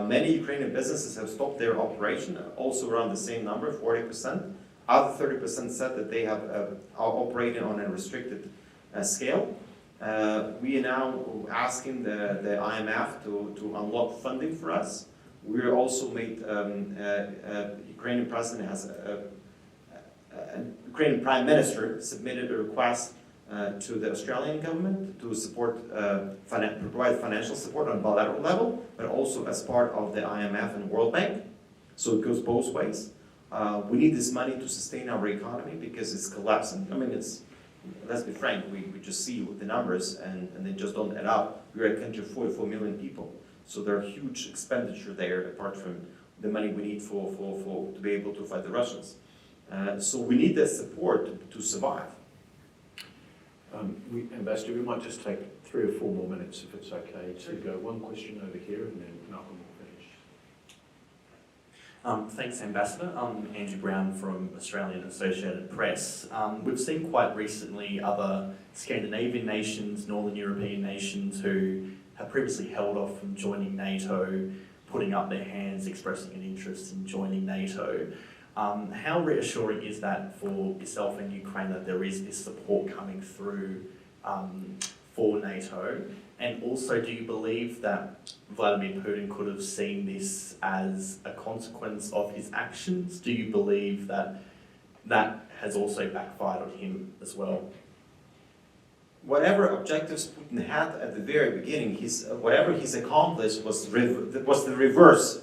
Many Ukrainian businesses have stopped their operation, also around the same number, 40%. Other 30% said that they have are operating on a restricted scale. We are now asking the IMF to unlock funding for us. We also made Ukrainian president has Ukrainian Prime Minister submitted a request to the Australian government to support, provide financial support on bilateral level, but also as part of the IMF and World Bank. So it goes both ways. We need this money to sustain our economy because it's collapsing. I mean, let's be frank, we just see the numbers and they just don't add up. We're a country of 44 million people. So there are huge expenditure there apart from the money we need to be able to fight the Russians. So we need that support to survive. Ambassador, we might just take 3 or 4 more minutes if it's okay to go. One question over here and then Malcolm will finish. Thanks, Ambassador. I'm Andrew Brown from Australian Associated Press. We've seen quite recently other Scandinavian nations, Northern European nations who have previously held off from joining NATO, putting up their hands, expressing an interest in joining NATO. How reassuring is that for yourself and Ukraine that there is this support coming through for NATO? And also, do you believe that Vladimir Putin could have seen this as a consequence of his actions? Do you believe that that has also backfired on him as well? Whatever objectives Putin had at the very beginning, whatever he's accomplished was the reverse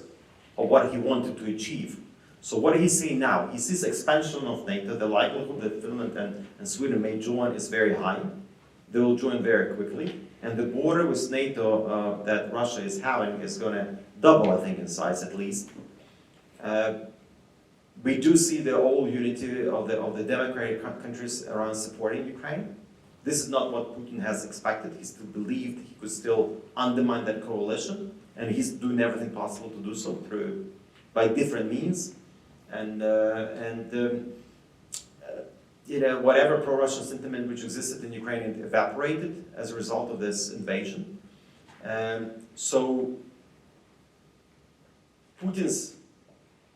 of what he wanted to achieve. So what he's seeing now, he sees expansion of NATO. The likelihood that Finland and Sweden may join is very high. They will join very quickly. And the border with NATO that Russia is having is going to double, I think, in size at least. We do see the whole unity of the democratic countries around supporting Ukraine. This is not what Putin has expected. He still believed he could still undermine that coalition, and he's doing everything possible to do so by different means. Whatever pro-Russian sentiment which existed in Ukraine evaporated as a result of this invasion. So Putin's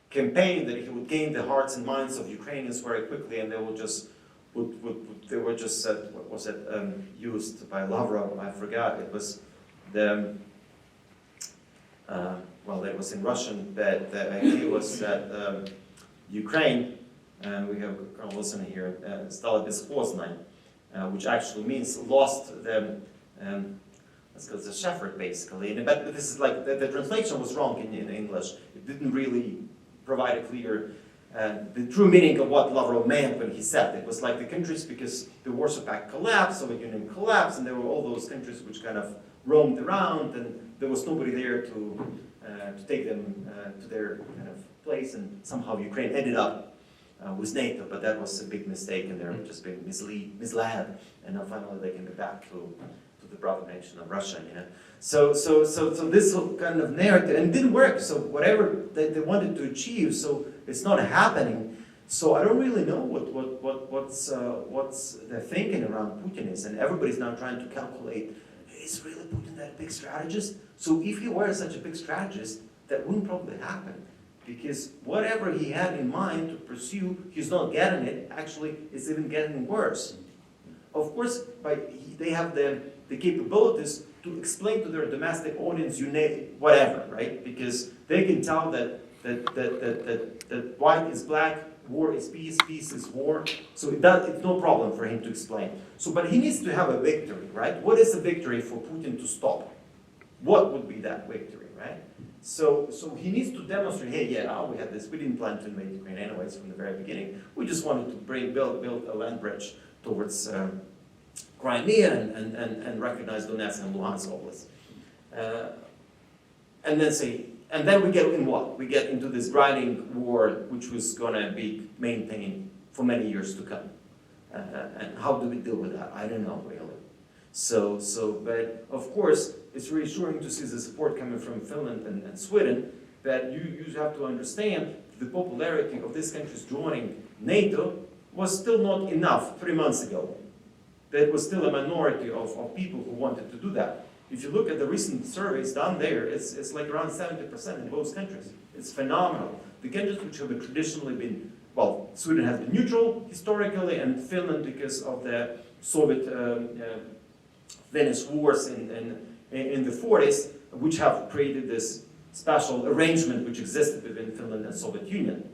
campaign that he would gain the hearts and minds of Ukrainians very quickly, and they will just what was it used by Lavrov? I forgot. It was the it was in Russian, but the idea was that Ukraine, and we have a listener here, stala beskhoznay, which actually means lost the shepherd, basically. But this is like, the translation was wrong in English. It didn't really provide a clear, the true meaning of what Lavrov meant when he said it. Was like the countries, because the Warsaw Pact collapsed, Soviet Union collapsed, and there were all those countries which kind of roamed around, and there was nobody there to take them to their kind of place, and somehow Ukraine ended up with NATO, but that was a big mistake, and they're just being misled, and now finally they can get back to the brother nation of Russia. So this kind of narrative, and it didn't work. So whatever they wanted to achieve, so it's not happening. So I don't really know what's the thinking around Putin is, and everybody's now trying to calculate, is really Putin that big strategist? So if he were such a big strategist, that wouldn't probably happen. Because whatever he had in mind to pursue, he's not getting it. Actually, it's even getting worse. Of course, they have the capabilities to explain to their domestic audience, whatever, right? Because they can tell that white is black, war is peace, peace is war. So it's no problem for him to explain. So, but he needs to have a victory, right? What is a victory for Putin to stop? What would be that victory, right? So he needs to demonstrate, hey, we had this. We didn't plan to invade Ukraine anyways from the very beginning. We just wanted to build a land bridge towards Crimea and recognize Donetsk and Luhansk Oblast. And then we get in what? We get into this grinding war, which was going to be maintained for many years to come. And how do we deal with that? I don't know, really. But of course, it's reassuring to see the support coming from Finland and Sweden, that you have to understand the popularity of these countries joining NATO was still not enough 3 months ago. There was still a minority of people who wanted to do that. If you look at the recent surveys done there, it's like around 70% in both countries. It's phenomenal. The countries which have traditionally been, well, Sweden has been neutral historically, and Finland because of the Soviet Finnish wars in the 40s, which have created this special arrangement which existed between Finland and Soviet Union.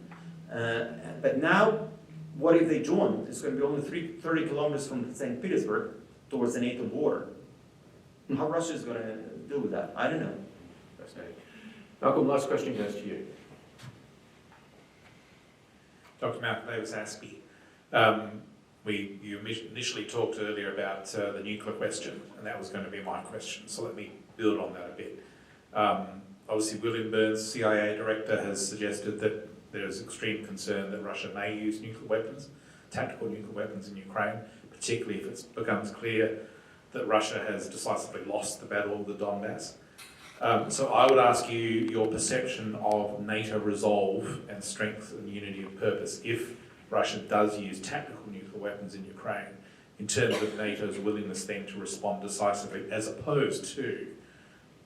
But now, what if they join? It's going to be only 30 kilometers from St. Petersburg towards the NATO border. How Russia is going to deal with that, I don't know. Fascinating. Malcolm, last question goes to you. Dr. Malcolm Davis-Aspey, you initially talked earlier about the nuclear question, and that was going to be my question, so let me build on that a bit. Obviously, William Burns, CIA director, has suggested that there is extreme concern that Russia may use nuclear weapons, tactical nuclear weapons in Ukraine, particularly if it becomes clear that Russia has decisively lost the battle of the Donbass. So I would ask you your perception of NATO resolve and strength and unity of purpose if Russia does use tactical nuclear weapons in Ukraine, in terms of NATO's willingness then to respond decisively, as opposed to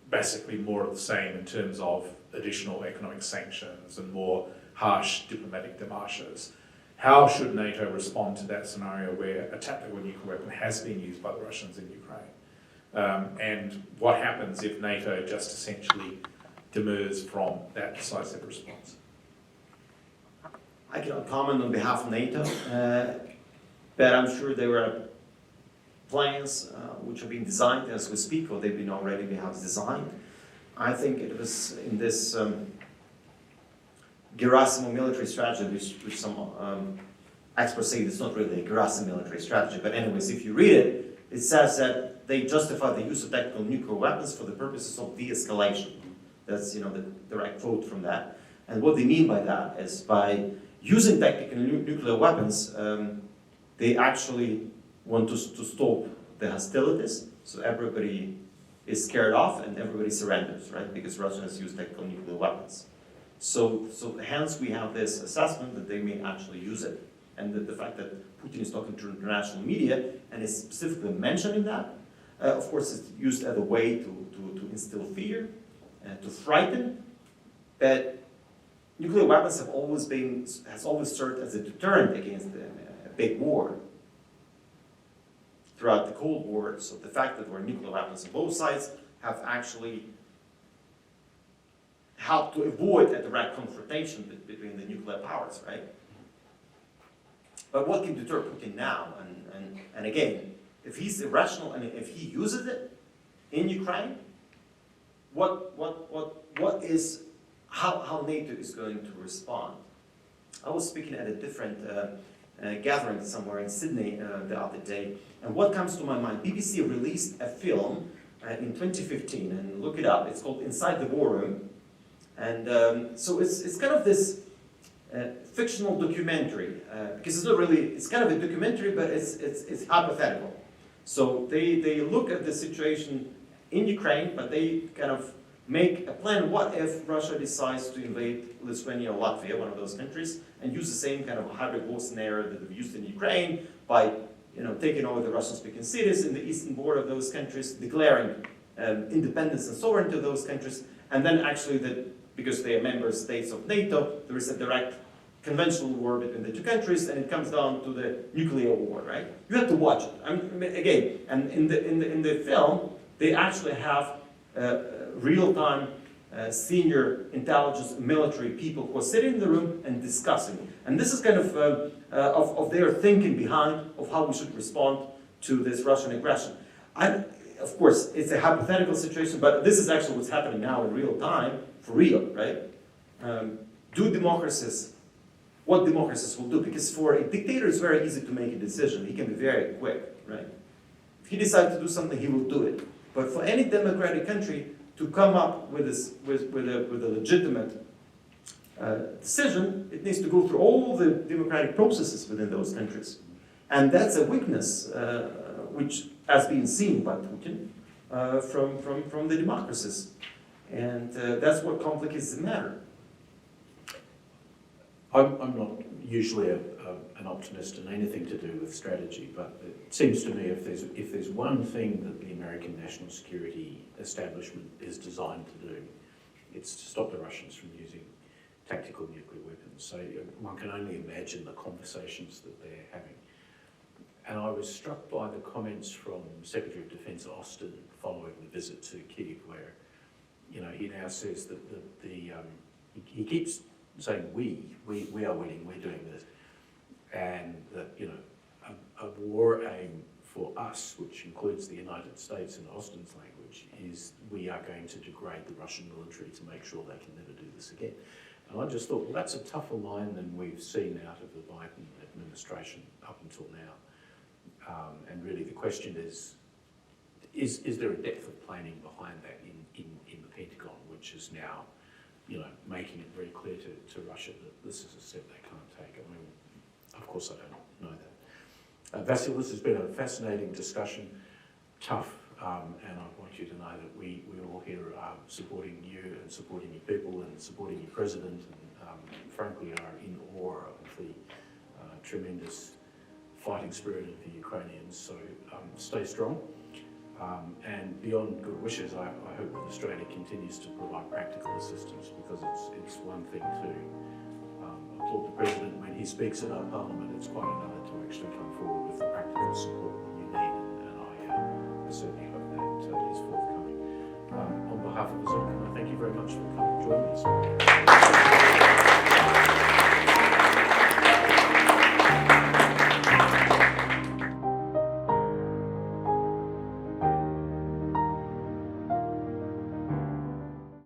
basically more of the same in terms of additional economic sanctions and more harsh diplomatic démarches. How should NATO respond to that scenario where a tactical nuclear weapon has been used by the Russians in Ukraine? And what happens if NATO just essentially demurs from that decisive response? I cannot comment on behalf of NATO, but I'm sure there were plans which are being designed as we speak, or they've been already perhaps designed. I think it was in this Gerasimov military strategy, which some experts say it's not really a Gerasimov military strategy, but anyways, if you read it, it says that they justify the use of tactical nuclear weapons for the purposes of de-escalation. That's the direct quote from that. And what they mean by that is by using tactical nuclear weapons, they actually want to stop the hostilities, so everybody is scared off and everybody surrenders, right? Because Russia has used tactical nuclear weapons. So hence we have this assessment that they may actually use it. And the fact that Putin is talking to international media and is specifically mentioning that, of course it's used as a way to instill fear, to frighten, but nuclear weapons has always served as a deterrent against a big war. Throughout the Cold War, so the fact that there were nuclear weapons on both sides have actually helped to avoid a direct confrontation between the nuclear powers, right? But what can deter Putin now? And again, if he's irrational and if he uses it in Ukraine, how NATO is going to respond? I was speaking at a different gathering somewhere in Sydney the other day, and what comes to my mind, BBC released a film in 2015, and look it up, it's called Inside the War Room, and so it's kind of this fictional documentary, because it's not really, it's kind of a documentary, but it's hypothetical. So they look at the situation in Ukraine, but they kind of make a plan, what if Russia decides to invade Lithuania or Latvia, one of those countries, and use the same kind of hybrid war scenario that they've used in Ukraine by taking over the Russian-speaking cities in the eastern border of those countries, declaring independence and sovereignty of those countries, and then actually, because they are member states of NATO, there is a direct conventional war between the two countries, and it comes down to the nuclear war, right? You have to watch it. Again, and in the film, they actually have real-time senior intelligence military people who are sitting in the room and discussing. And this is kind of their thinking behind of how we should respond to this Russian aggression. Of course, it's a hypothetical situation, but this is actually what's happening now in real time, for real, right? What democracies will do? Because for a dictator, it's very easy to make a decision. He can be very quick, right? If he decides to do something, he will do it. But for any democratic country to come up with a legitimate decision, it needs to go through all the democratic processes within those countries. And that's a weakness which as being seen by Putin from the democracies. And that's what complicates the matter. I'm not usually an optimist in anything to do with strategy, but it seems to me if there's one thing that the American national security establishment is designed to do, it's to stop the Russians from using tactical nuclear weapons. So one can only imagine the conversations that they're having. And I was struck by the comments from Secretary of Defence Austin following the visit to Kyiv, where, you know, he now says that he keeps saying we are winning, we're doing this, and that, you know, a war aim for us, which includes the United States in Austin's language, is we are going to degrade the Russian military to make sure they can never do this again. And I just thought, well, that's a tougher line than we've seen out of the Biden administration up until now. And really the question is there a depth of planning behind that in the Pentagon, which is now, you know, making it very clear to Russia that this is a step they can't take. I mean, of course I don't know that. Vasyl, this has been a fascinating discussion, tough, and I want you to know that we all here are supporting you and supporting your people and supporting your president, and frankly are in awe of the tremendous fighting spirit of the Ukrainians. So stay strong. And beyond good wishes, I hope that Australia continues to provide practical assistance, because it's one thing to applaud the President when he speaks at our Parliament, it's quite another to actually come forward with the practical support